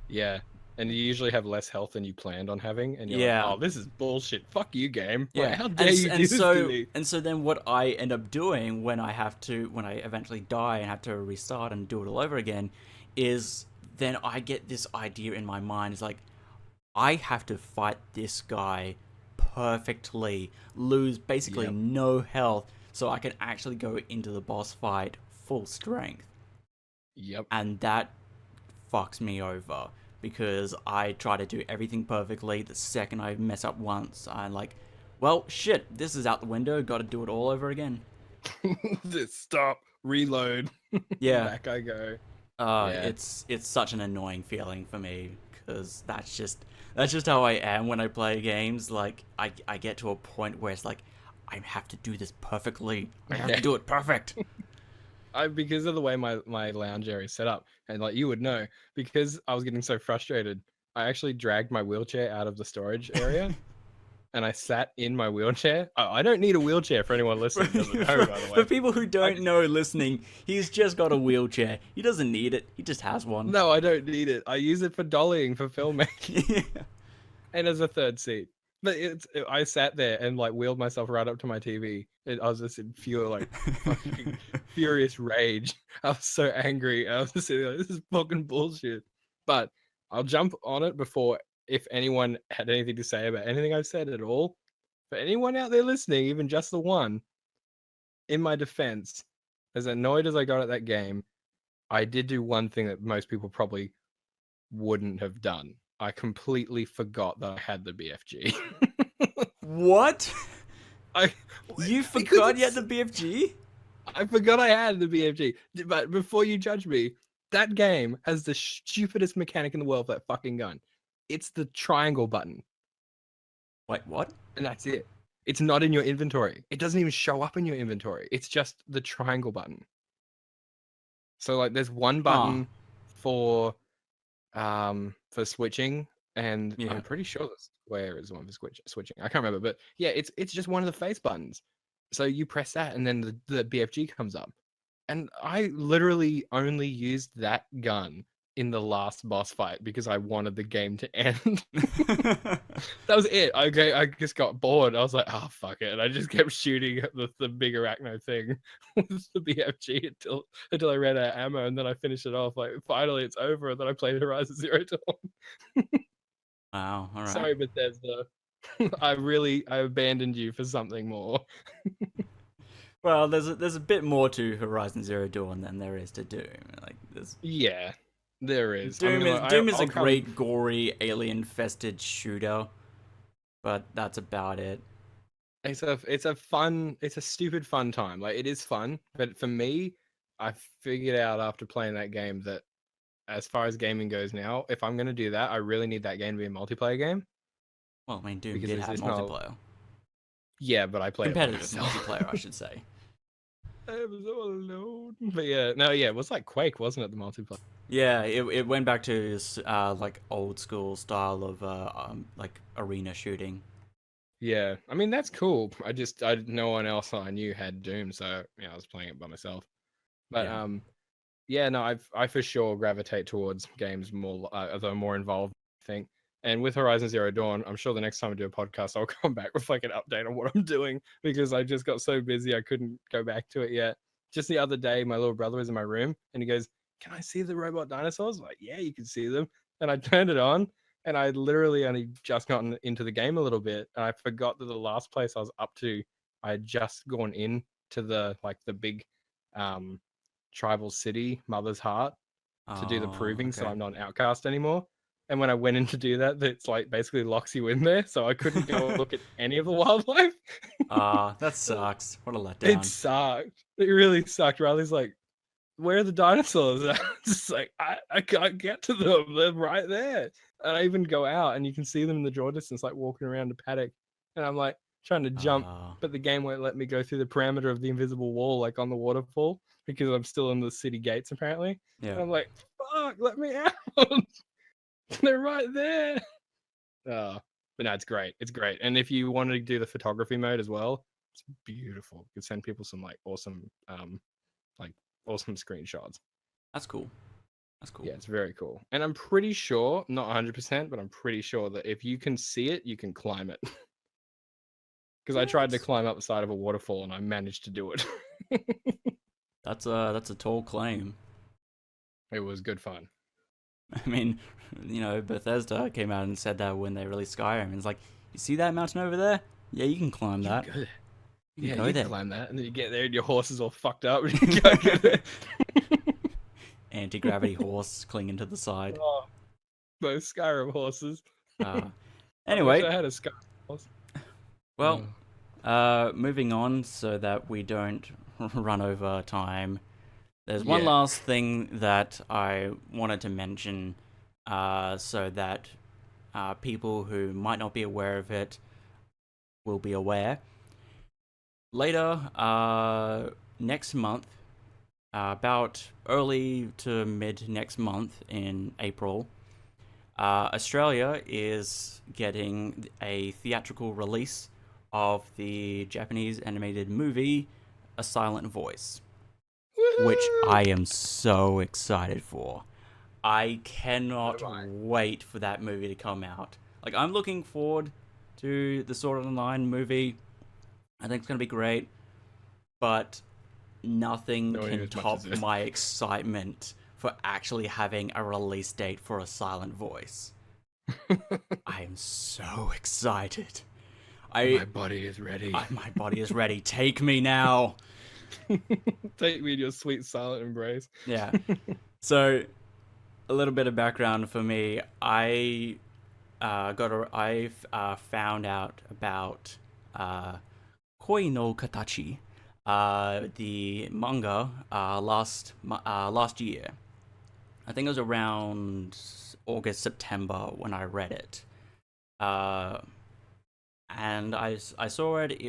Yeah, and you usually have less health than you planned on having, and you're like, Yeah, oh, this is bullshit, fuck you, game, like yeah, how dare you do this to me. and so then what I end up doing when I eventually die and have to restart and do it all over again, is then I get this idea in my mind. It's like I have to fight this guy perfectly, lose basically Yep, no health, so I can actually go into the boss fight full strength. yep. And that fucks me over because I try to do everything perfectly. The second I mess up once, I'm like, well, shit, this is out the window, gotta do it all over again. Just stop, reload, Yeah, back I go. Yeah. it's such an annoying feeling for me because that's just how I am when I play games. Like I get to a point where it's like I have to do this perfectly. I have to Yeah. do it perfect. I because of the way my lounge area is set up, and like you would know, because I was getting so frustrated I actually dragged my wheelchair out of the storage area and I sat in my wheelchair. I don't need a wheelchair for anyone for, listening who doesn't know, for, by the for way. people who I don't just, know listening, he's just got a wheelchair. He doesn't need it. He just has one. no, I don't need it. I use it for dollying for filmmaking Yeah. and as a third seat. But I sat there and like wheeled myself right up to my TV. I was just in pure like fucking furious rage. I was so angry. I was just sitting like, this is fucking bullshit. But I'll jump on it before if anyone had anything to say about anything I've said at all. For anyone out there listening, even just the one, in my defense, as annoyed as I got at that game, I did do one thing that most people probably wouldn't have done. I completely forgot that I had the BFG. What? I You because forgot you had the BFG? I forgot I had the BFG. But before you judge me, that game has the stupidest mechanic in the world for that fucking gun. It's the triangle button, Wait, what? and that's it. It's not in your inventory. It doesn't even show up in your inventory. It's just the triangle button. So like there's one Huh. button for switching, and Yeah. I'm pretty sure the square is one for switching. I can't remember, but yeah, it's just one of the face buttons. So you press that, and then the BFG comes up. And I literally only used that gun in the last boss fight because I wanted the game to end. That was it. Okay, I just got bored. I was like, oh fuck it, and I just kept shooting at the big arachno thing with the BFG until I ran out of ammo, and then I finished it off. Like finally, it's over. And then I played Horizon Zero Dawn. Wow, alright. Sorry, Bethesda. I abandoned you for something more. Well, there's a bit more to Horizon Zero Dawn than there is to Doom. Like Yeah, there is. I mean, Doom is a I'll come. great gory alien infested shooter, but that's about it. It's a stupid fun time. Like it is fun, but for me, I figured out after playing that game that as far as gaming goes now, if I'm gonna do that, I really need that game to be a multiplayer game Well, I mean, Doom because did have it's not. multiplayer, Yeah, but I play it by competitive myself. multiplayer, I should say. I was all alone. But yeah, no, yeah, it was like Quake, wasn't it? The multiplayer. Yeah, it went back to his like old school style of like arena shooting. Yeah, I mean that's cool. No one else I knew had Doom, so yeah, I was playing it by myself. But Yeah. yeah, no, I for sure gravitate towards games more that are more involved, I think. And with Horizon Zero Dawn, I'm sure the next time I do a podcast, I'll come back with like an update on what I'm doing because I just got so busy I couldn't go back to it yet. Just the other day, my little brother was in my room and he goes, "Can I see the robot dinosaurs?" I'm like, yeah, you can see them. And I turned it on, and I literally only just gotten into the game a little bit, and I forgot that the last place I was up to, I had just gone in to the big um tribal city, Mother's Heart, to do the Oh, proving so okay. I'm not an outcast anymore. And when I went in to do that, it's like basically locks you in there. So I couldn't go look at any of the wildlife. Ah, that sucks. What a It letdown. sucked. It really sucked. Riley's like, where are the dinosaurs? It's just like, I can't get to them. They're right there. And I even go out and you can see them in the draw distance, like walking around the paddock. And I'm like trying to jump, Ah, but the game won't let me go through the parameter of the invisible wall, like on the waterfall, because I'm still in the city gates apparently. yeah. And I'm like, fuck, let me out. They're right there. Oh, but no, it's great. It's great. And if you want to do the photography mode as well, it's beautiful. You can send people some like awesome screenshots. That's cool. That's cool. Yeah, it's very cool. And I'm pretty sure, not 100%, but I'm pretty sure that if you can see it, you can climb it. Because I tried to What? climb up the side of a waterfall and I managed to do it. That's a tall claim. It was good fun. I mean, Bethesda came out and said that when they released Skyrim. It's like, you see that mountain over there? Yeah, you can climb You that. can go there. You can Yeah, go you can there. climb that, and then you get there and your horse is all fucked up. And you can't get there. Anti-gravity horse clinging to the side. Oh, those Skyrim horses. Uh, I wish anyway, I had a Skyrim horse. well, Oh. moving on so that we don't run over time. There's one Yeah. last thing that I wanted to mention, so that people who might not be aware of it will be aware. Later, next month, about early to mid next month in April, Australia is getting a theatrical release of the Japanese animated movie A Silent Voice, which Woohoo! I am so excited for. I So cannot am I. wait for that movie to come out. Like, I'm looking forward to the Sword Art Online movie. I think it's going to be great, but nothing No one knew can as much as top this. my excitement for actually having a release date for A Silent Voice. I am so excited. My I, body is ready. my body is ready. Take me now. Take me to your sweet silent embrace. Yeah. So a little bit of background for me. I found out about uh, Koi no Katachi, the manga, last year. I think it was around August, September when I read it. Uh, and I saw it.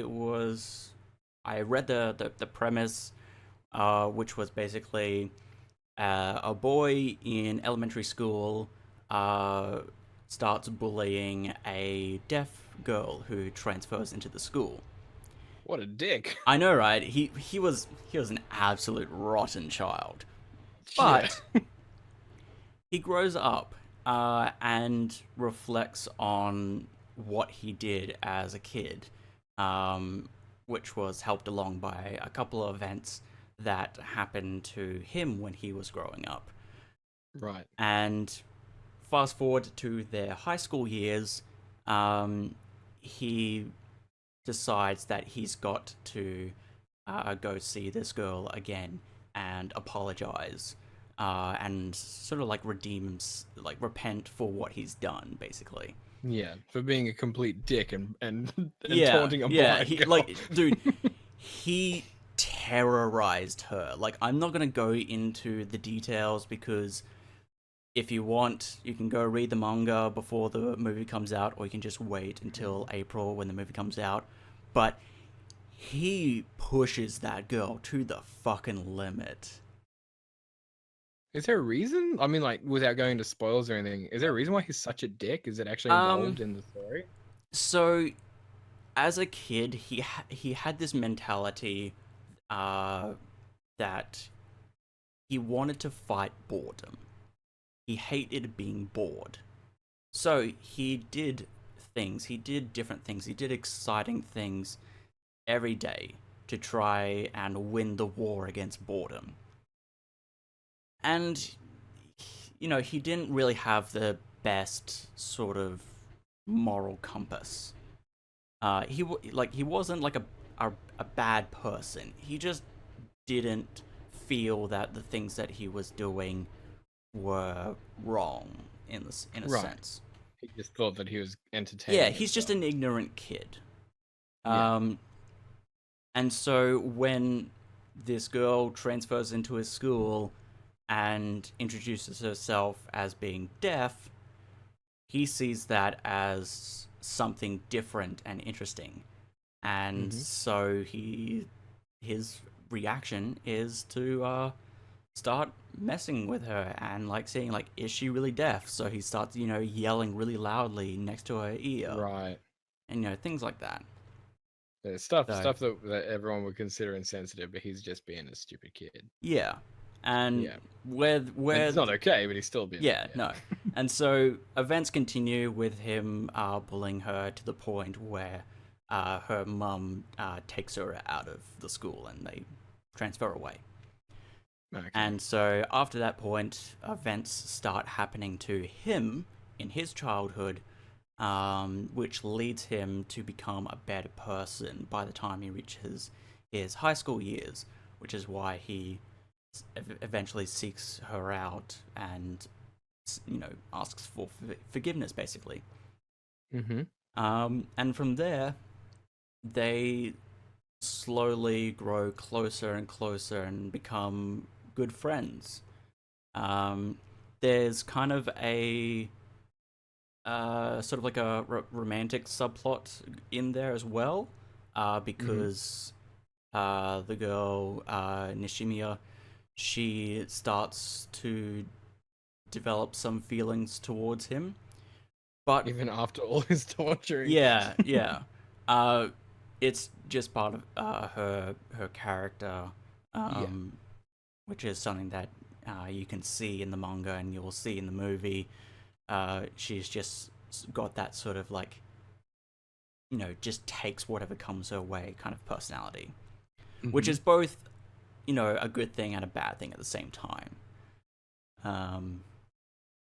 I read the premise, which was basically a boy in elementary school uh, starts bullying a deaf girl who transfers into the school. What a dick. I know, right? He was an absolute rotten child, Yeah. but he grows up and reflects on what he did as a kid, um, which was helped along by a couple of events that happened to him when he was growing up. Right. And fast forward to their high school years, he decides that he's got to go see this girl again and apologize and sort of like like repent for what he's done, basically. Yeah. For being a complete dick and Yeah, taunting a yeah. blind He girl. like, dude, he terrorized her. Like, I'm not gonna go into the details because if you want, you can go read the manga before the movie comes out, or you can just wait until April when the movie comes out. But he pushes that girl to the fucking limit. Is there a reason? I mean, like, without going into spoilers or anything, is there a reason why he's such a dick? Is it actually Um, involved in the story? so as a kid, he had this mentality uh, that he wanted to fight boredom. He hated being bored. So he did things, he did different things, he did exciting things every day to try and win the war against boredom. And, he didn't really have the best sort of moral compass. He wasn't like a bad person. He just didn't feel that the things that he was doing were wrong in a Right. sense. He just thought that he was Yeah, entertaining he's just himself. an ignorant kid. Yeah. Um, and so when this girl transfers into his school and introduces herself as being deaf, he sees that as something different and interesting. And Hmm. so his reaction is to start messing with her and like seeing like, is she really deaf? So he starts, yelling really loudly next to her ear Right. and things like that. Yeah, stuff So stuff that everyone would consider insensitive, but he's just being a stupid kid. yeah, and Yeah. And where it's not okay, but he's still being yeah, yeah. no. And so events continue with him bullying her to the point where her mum takes her out of the school and they transfer away. Okay. And so after that point, events start happening to him in his childhood, which leads him to become a better person by the time he reaches his high school years, which is why he eventually seeks her out and asks for forgiveness, basically. Mm-hmm. And from there, they slowly grow closer and closer and become good friends. Um, there's kind of a sort of like a romantic subplot in there as well, Mm-hmm. because the girl Nishimiya, she starts to develop some feelings towards him. But Even after all his torturing. yeah, yeah, uh, it's just part of her character, Yeah. um, which is something that you can see in the manga and you'll see in the movie. She's just got that sort of like, just takes whatever comes her way kind of personality, which Hmm. is both, a good thing and a bad thing at the same time. Um,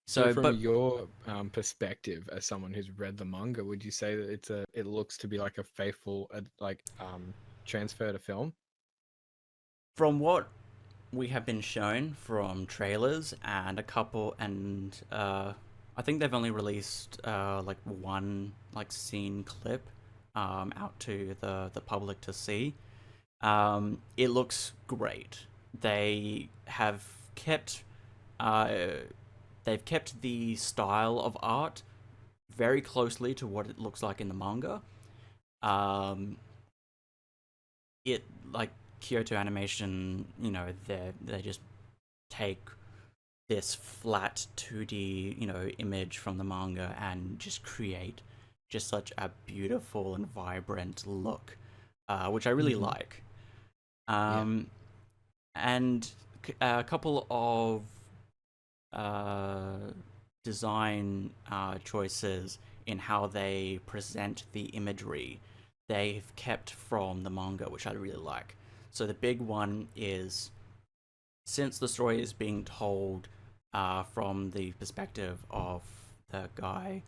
So, so, from but your perspective, as someone who's read the manga, would you say that it looks to be like a faithful transfer to film? from what we have been shown from trailers and a couple, and I think they've only released like one like scene clip out to the public to see. It looks great. They have kept uh, they've kept the style of art very closely to what it looks like in the manga. Um, it like Kyoto Animation, they just take this flat 2D, image from the manga and just create just such a beautiful and vibrant look, which I really Hmm. like. Yeah. Um, and a couple of uh, design choices in how they present the imagery they've kept from the manga, which I really like. So the big one is, since the story is being told from the perspective of the guy,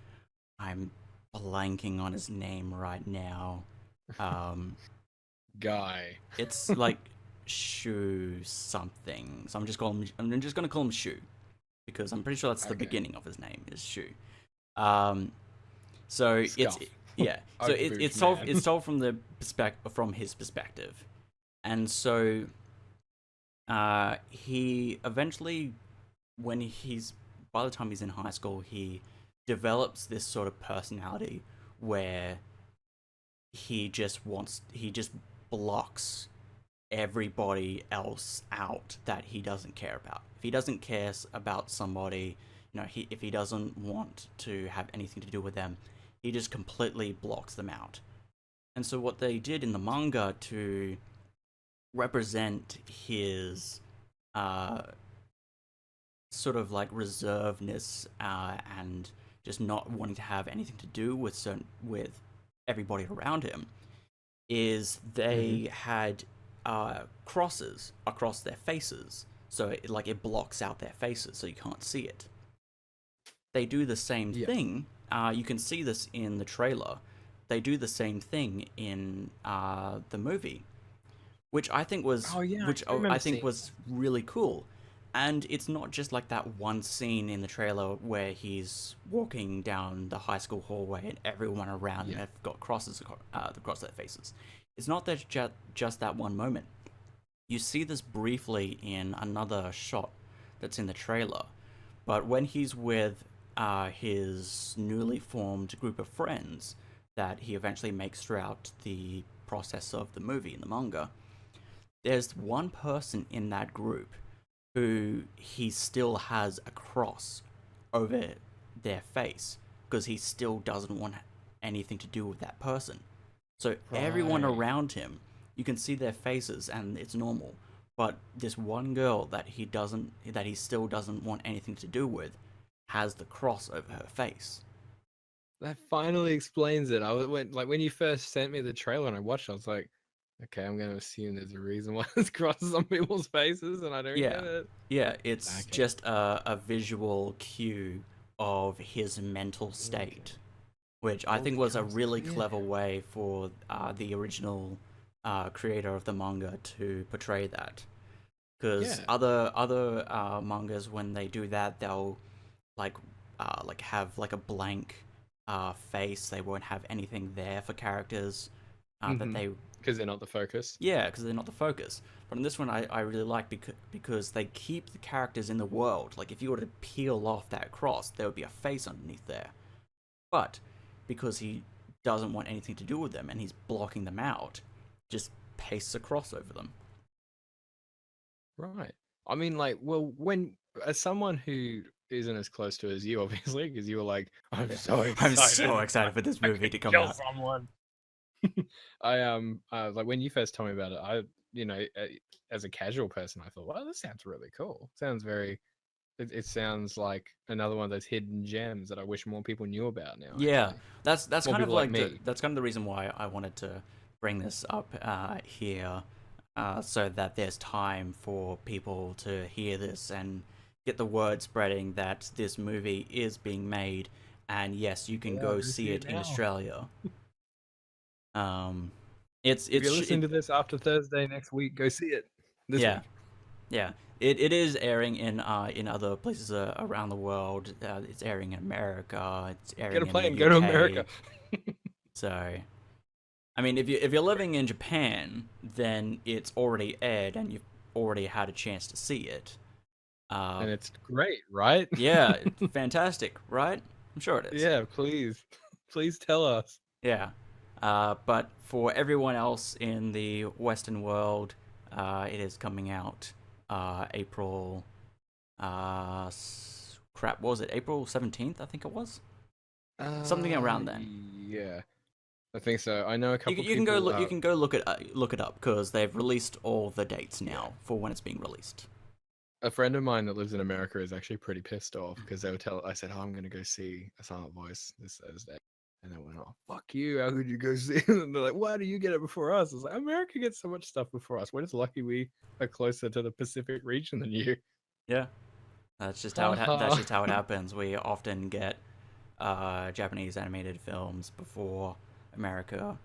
I'm blanking on his name right now. Um, Guy. it's like Shu something. So I'm just gonna call him Shu because I'm pretty sure that's the Okay. beginning of his name is Shu. Um, so it's Scuff. yeah. So Oak boot it's man. told from the from his perspective, and so he eventually, when he's by the time he's in high school, he develops this sort of personality where he just blocks everybody else out that he doesn't care about. If he doesn't care about somebody, if he doesn't want to have anything to do with them, he just completely blocks them out. And so what they did in the manga to represent his uh, sort of like reservedness and just not wanting to have anything to do with everybody around him is Hmm. they had crosses across their faces, so it blocks out their faces, so you can't see it. They do the same Yeah. thing. You can see this in the trailer. They do the same thing in the movie, Oh yeah, I which do I remember think seeing. was really cool. And it's not just like that one scene in the trailer where he's walking down the high school hallway and everyone around him Yeah. have got crosses across their faces. It's not that just that one moment. You see this briefly in another shot that's in the trailer, but when he's with his newly formed group of friends that he eventually makes throughout the process of the movie in the manga, there's one person in that group who he still has a cross over their face because he still doesn't want anything to do with that person. So everyone Right. around him, you can see their faces and it's normal. But this one girl that he still doesn't want anything to do with, has the cross over her face. That finally explains it. When you first sent me the trailer and I watched it, I was like, okay, I'm gonna assume there's a reason why there's crosses on people's faces, and I don't Yeah, get it. yeah, it's Okay. just a visual cue of his mental Okay. state, which I All think was a becomes really clear clever now. way for the original creator of the manga to portray that. Because Yeah. other mangas, when they do that, they'll like have like a blank face. They won't have anything there for characters that Mm-hmm. they Because they're not the focus. yeah, because they're not the focus. But in this one, I really like because they keep the characters in the world. Like if you were to peel off that cross, there would be a face underneath there. But because he doesn't want anything to do with them and he's blocking them out, just pastes a cross over them. Right. I mean, like, well, when as someone who isn't as close to as you, obviously, because you were like, "I'm Yeah. so I'm excited! so excited for this I movie could to come kill out. someone." Like when you first told me about it, you know, as a casual person, I thought, "Wow, this sounds really cool. Sounds very." It sounds like another one of those hidden gems that I wish more people knew about now. Yeah, Actually, that's more kind of people like like me. that's kind of the reason why I wanted to bring this up here, so that there's time for people to hear this and get the word spreading that this movie is being made, and yes, you can Yeah, go go see see it it in now. Australia. Um, it's If it's you're sh- listening it to this after Thursday next week, go see it this yeah, week. yeah. It is airing in other places around the world. It's airing in America. It's Get a airing in the plane, go to UK. America. So I mean, if you're living in Japan, then it's already aired and you've already had a chance to see it. Uh, And it's great, right? yeah, it's fantastic, right? I'm sure it is. Yeah, please. Please tell us. Yeah. But for everyone else in the Western world, it is coming out April. Crap, what was it? April 17th, I think it was. Something around then. Yeah, I think so. I know a You couple can, you can go people. look. You can go look it up because they've released all the dates Yeah, now for when it's being released. a friend of mine that lives in America is actually pretty pissed off because they were tell. I said, "Oh, I'm going to go see A Silent Voice this Thursday," and they went, "Oh, fuck you! How could you go see it?" And they're like, "Why do you get it before us?" I was like, "America gets so much stuff before us. We're just lucky we are closer to the Pacific region than you." Yeah, that's just how Ha that's ha. just how it happens. We often get Japanese animated films before America.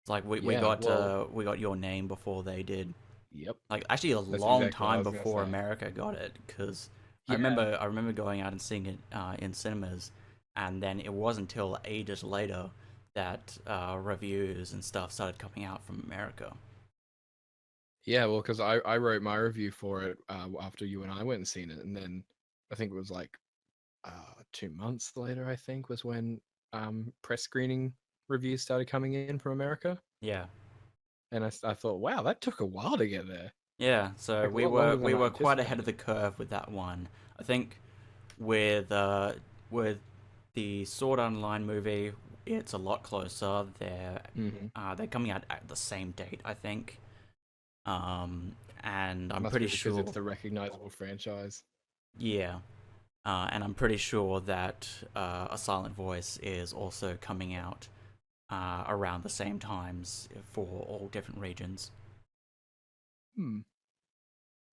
It's like Yeah. Well. we got Your Name before they did. Yep. Like actually a That's long exactly what I time was gonna before say. America got it because Yeah. I remember going out and seeing it in cinemas, and then it wasn't until ages later that reviews and stuff started coming out from America. Yeah, well, because I wrote my review for it after you and I went and seen it, and then I think it was like 2 months later. I think was when press screening reviews started coming in from America, Yeah. and I thought, wow, that took a while to get there, Yeah, so like a lot longer we than I were quite ahead of anticipated. the curve with that one. I think with with the Sword Art Online movie, it's a lot closer. Hmm. They're coming out at the same date, I think. And I'm Must pretty be because it's sure, the recognizable franchise. yeah. And I'm pretty sure that A Silent Voice is also coming out around the same times for all different regions. Hmm.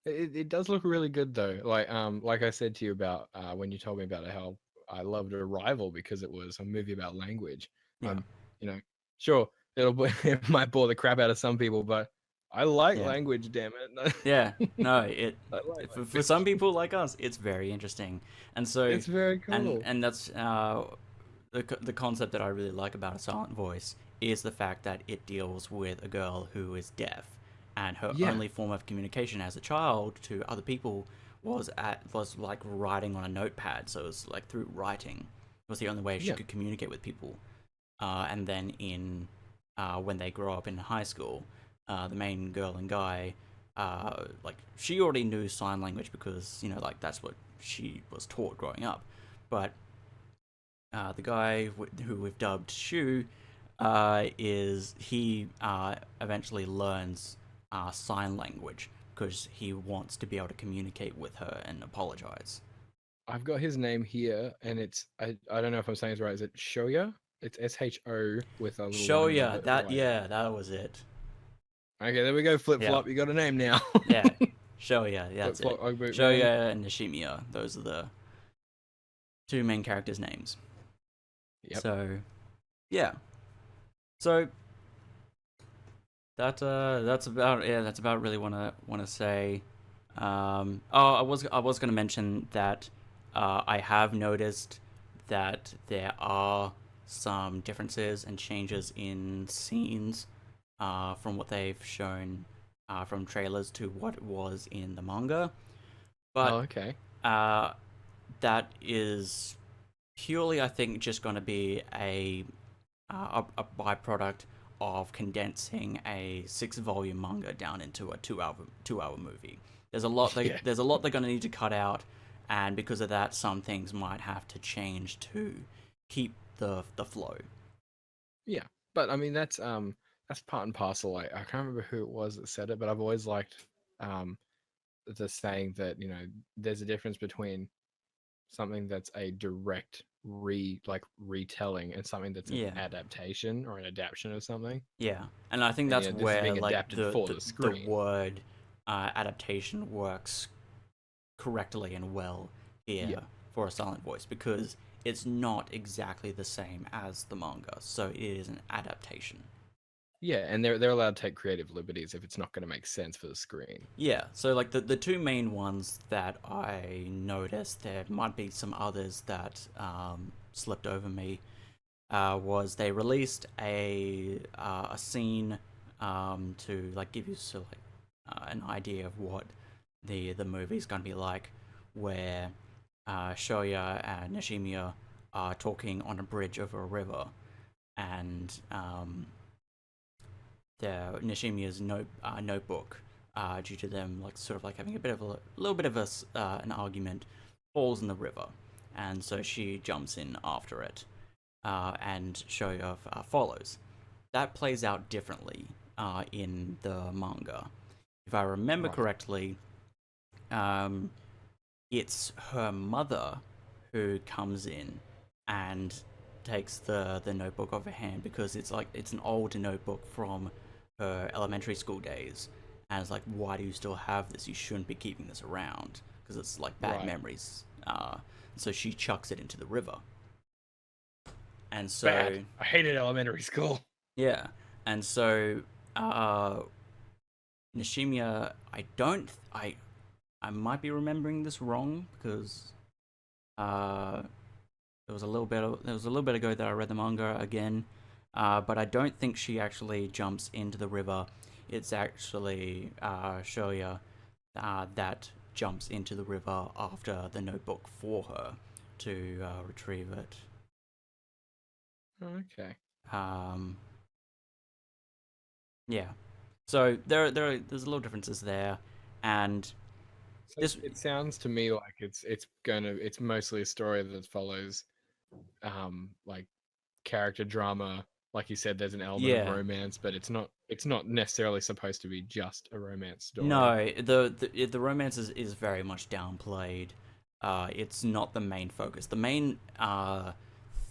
It does look really good though. Like I said to you about when you told me about it, how I loved Arrival because it was a movie about language. Yeah, Um, you know, sure, it might bore the crap out of some people, but I like yeah. language. Damn it, Yeah, no, it I like for some language. people like us, it's very interesting, and so It's very cool. and that's the concept that I really like about A Silent Voice is the fact that it deals with a girl who is deaf, and her Yeah, only form of communication as a child to other people was like writing on a notepad. So it was like through writing was the only way she yeah, could communicate with people. And then in when they grow up in high school, the main girl and guy, like she already knew sign language because like that's what she was taught growing up. But the guy who we've dubbed Shu, is he eventually learns sign language because he wants to be able to communicate with her and apologize. I've got his name here, and I don't know if I'm saying it right. Is it Shoya? It's SHO with a little line above Shoya, it. that yeah, that was it. Okay, there we go. Flip Yeah, flop. You got a name now. yeah, Shoya, Flip that's it. flop, Ogbot man. Shoya and Nishimiya, those are the two main characters' names. Yep. So yeah, so that's about that's about really wanna say. Oh, I was gonna mention that I have noticed that there are some differences and changes in scenes from what they've shown from trailers to what it was in the manga, Oh, but okay. uh, that is purely, I think, just going to be a byproduct of condensing a 6 volume manga down into a 2 hour movie. Yeah. There's a lot they're going to need to cut out, and because of that, some things might have to change to keep the flow. Yeah, but I mean that's part and parcel. Like I can't remember who it was that said it, but I've always liked um the saying that there's a difference between something that's a direct retelling and something that's an Yeah, adaptation or an adaptation of something. yeah, and I think And that's this is where being like adapted for the the screen. word adaptation works correctly and well Yeah. here for a silent voice because it's not exactly the same as the manga, so it is an adaptation. Yeah, and they're allowed to take creative liberties if it's not going to make sense for the screen. Yeah, so like the two main ones that I noticed, there might be some others that slipped over me. Was they released a scene to like give you sort of like an idea of what the movie's gonna be like, where Shoya and Nishimiya are talking on a bridge over a river, and Nishimiya's notebook, due to them like sort of like having a little bit of an argument, falls in the river, and so she jumps in after it, and Shoya follows. That plays out differently in the manga. If I remember Right. correctly, um, it's her mother who comes in and takes the notebook off her hand because it's an old notebook from her elementary school days, and it's like, why do you still have this? You shouldn't be keeping this around because it's like bad Right. memories. So she chucks it into the river, and Bad. so I hated elementary school. yeah, and so uh, Nishimiya, I might be remembering this wrong because uh, there was a little bit ago that I read the manga again, but I don't think she actually jumps into the river. It's actually Shoya that jumps into the river after the notebook for her to retrieve it. Okay. Um, yeah, so there's little differences there, and So this it sounds to me like it's mostly a story that follows like character drama. Like you said, there's an element of yeah. romance, but it's not necessarily supposed to be just a romance story. No, the romance is very much downplayed. It's not the main focus. The main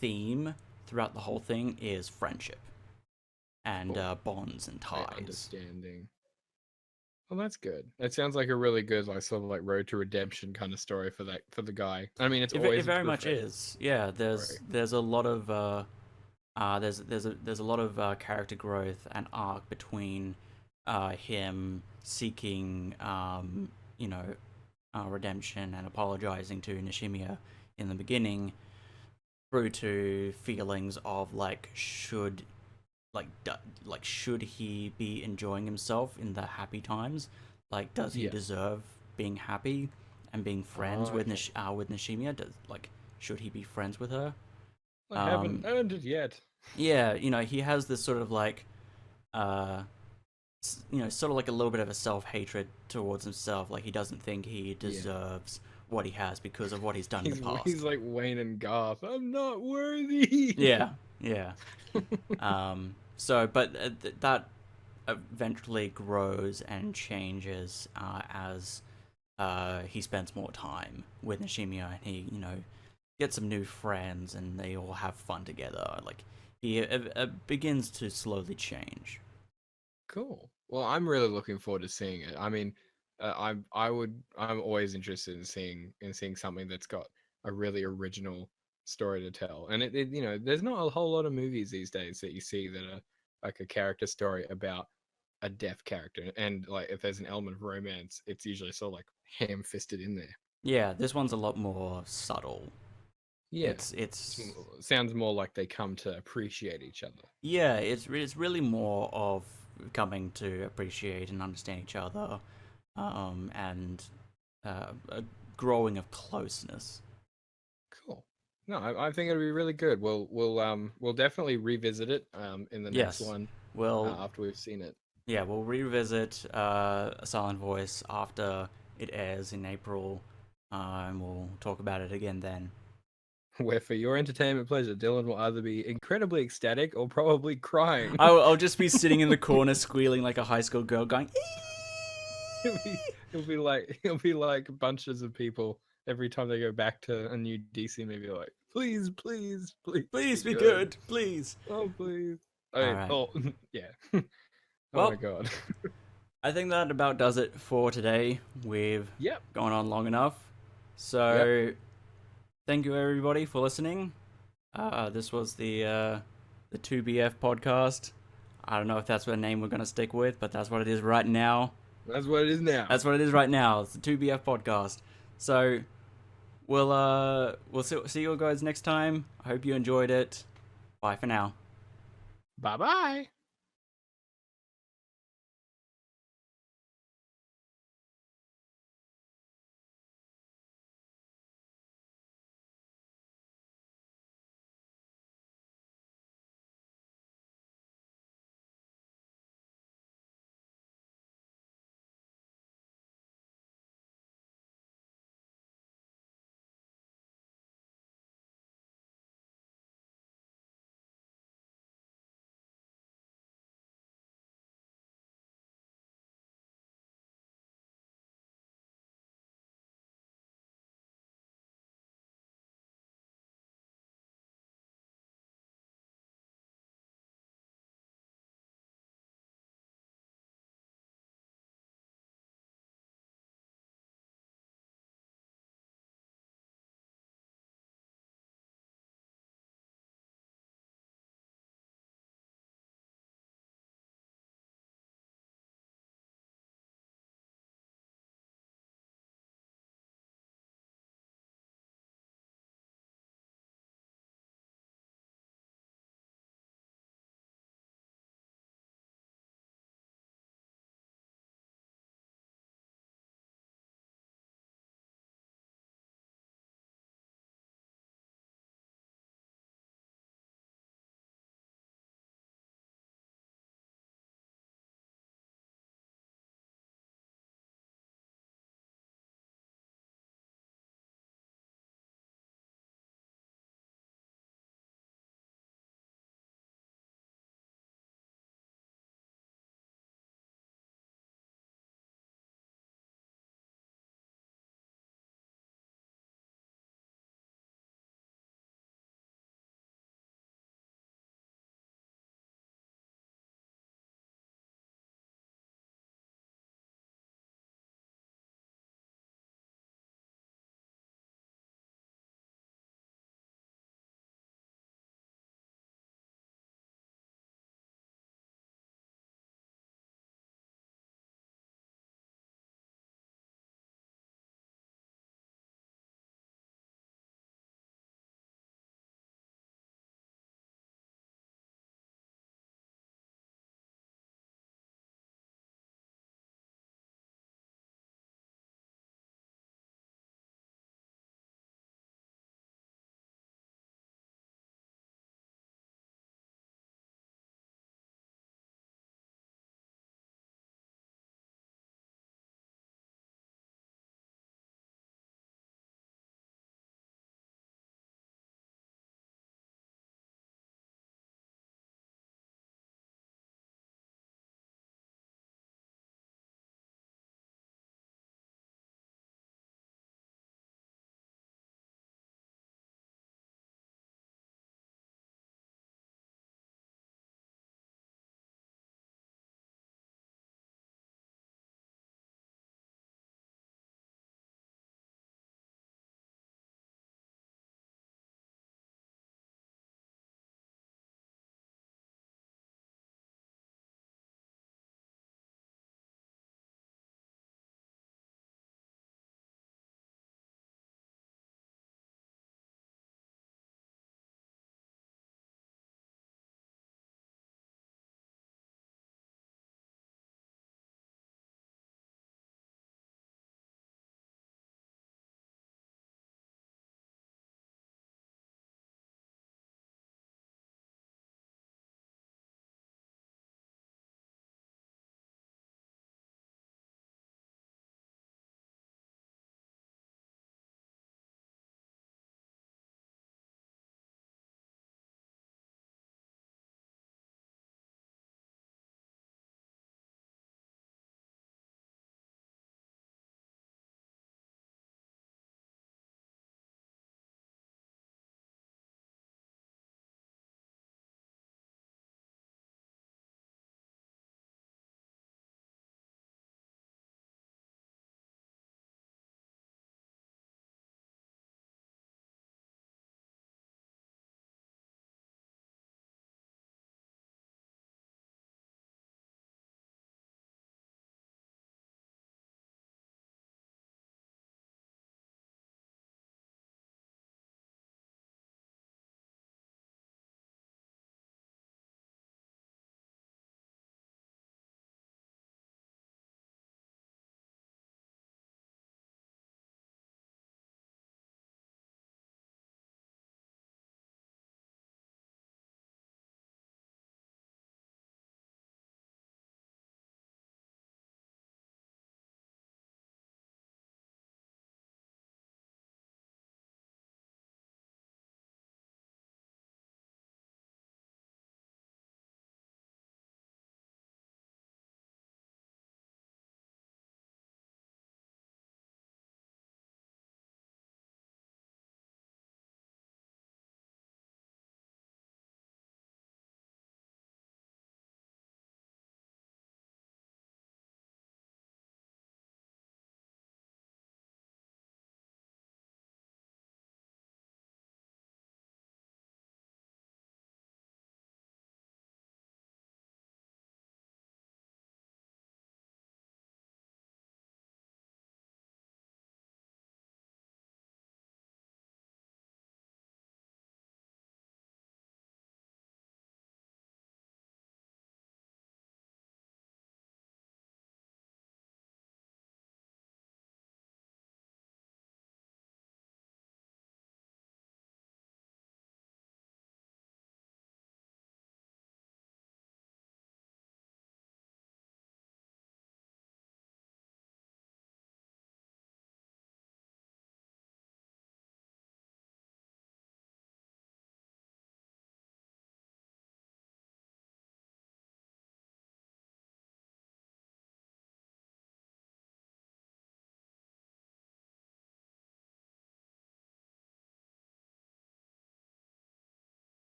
theme throughout the whole thing is friendship and Cool. bonds and Like ties. understanding. Well, that's good. It sounds like a really good, like sort of like road to redemption kind of story for the guy. I mean, it's It always very much refreshing is. Yeah, story. there's a lot of there's a lot of character growth and arc between him seeking you know redemption and apologizing to Nishimiya in the beginning, through to feelings of like like should he be enjoying himself in the happy times? Like, does he Yeah. deserve being happy and being friends Oh, with okay. with Nishimiya? Does like should he be friends with her? I haven't Um, earned it yet. yeah, he has this sort of like uh sort of like a little bit of a self-hatred towards himself, like he doesn't think he Yeah. deserves what he has because of what he's done in the He's past. like Wayne and Garth. I'm not worthy. Yeah, yeah. So, but that eventually grows and changes as he spends more time with Nishimiya, and he, gets some new friends, and they all have fun together. Like he begins to slowly change. Cool. Well, I'm really looking forward to seeing it. I mean, I'm always interested in seeing something that's got a really original story to tell. And there's not a whole lot of movies these days that you see that are like a character story about a deaf character. And like if there's an element of romance, it's usually sort of like ham-fisted in there. Yeah, this one's a lot more subtle. Yeah. It's Sounds more like they come to appreciate each other. Yeah, it's really more of coming to appreciate and understand each other, and a growing of closeness. Cool. No, I think it'll be really good. We'll definitely revisit it in the next Yes, one we'll after we've seen it. yeah we'll revisit A Silent Voice after it airs in April, and we'll talk about it again then. Where for your entertainment pleasure, Dylan will either be incredibly ecstatic or probably crying. I'll just be sitting in the corner squealing like a high school girl going, It'll be like bunches of people every time they go back to a new DC movie, like, please, please, please, please be be good. good, please. Oh, please. All right. Oh, yeah. Oh my Well, god. I think that about does it for today. We've Yep. gone on long enough. Yep. So, thank you everybody for listening. This was the 2BF podcast. I don't know if that's what name we're gonna stick with, but that's what it is right now. That's what it is now. That's what it is right now. It's the 2BF podcast. So, we'll see you guys next time. I hope you enjoyed it. Bye for now. Bye bye.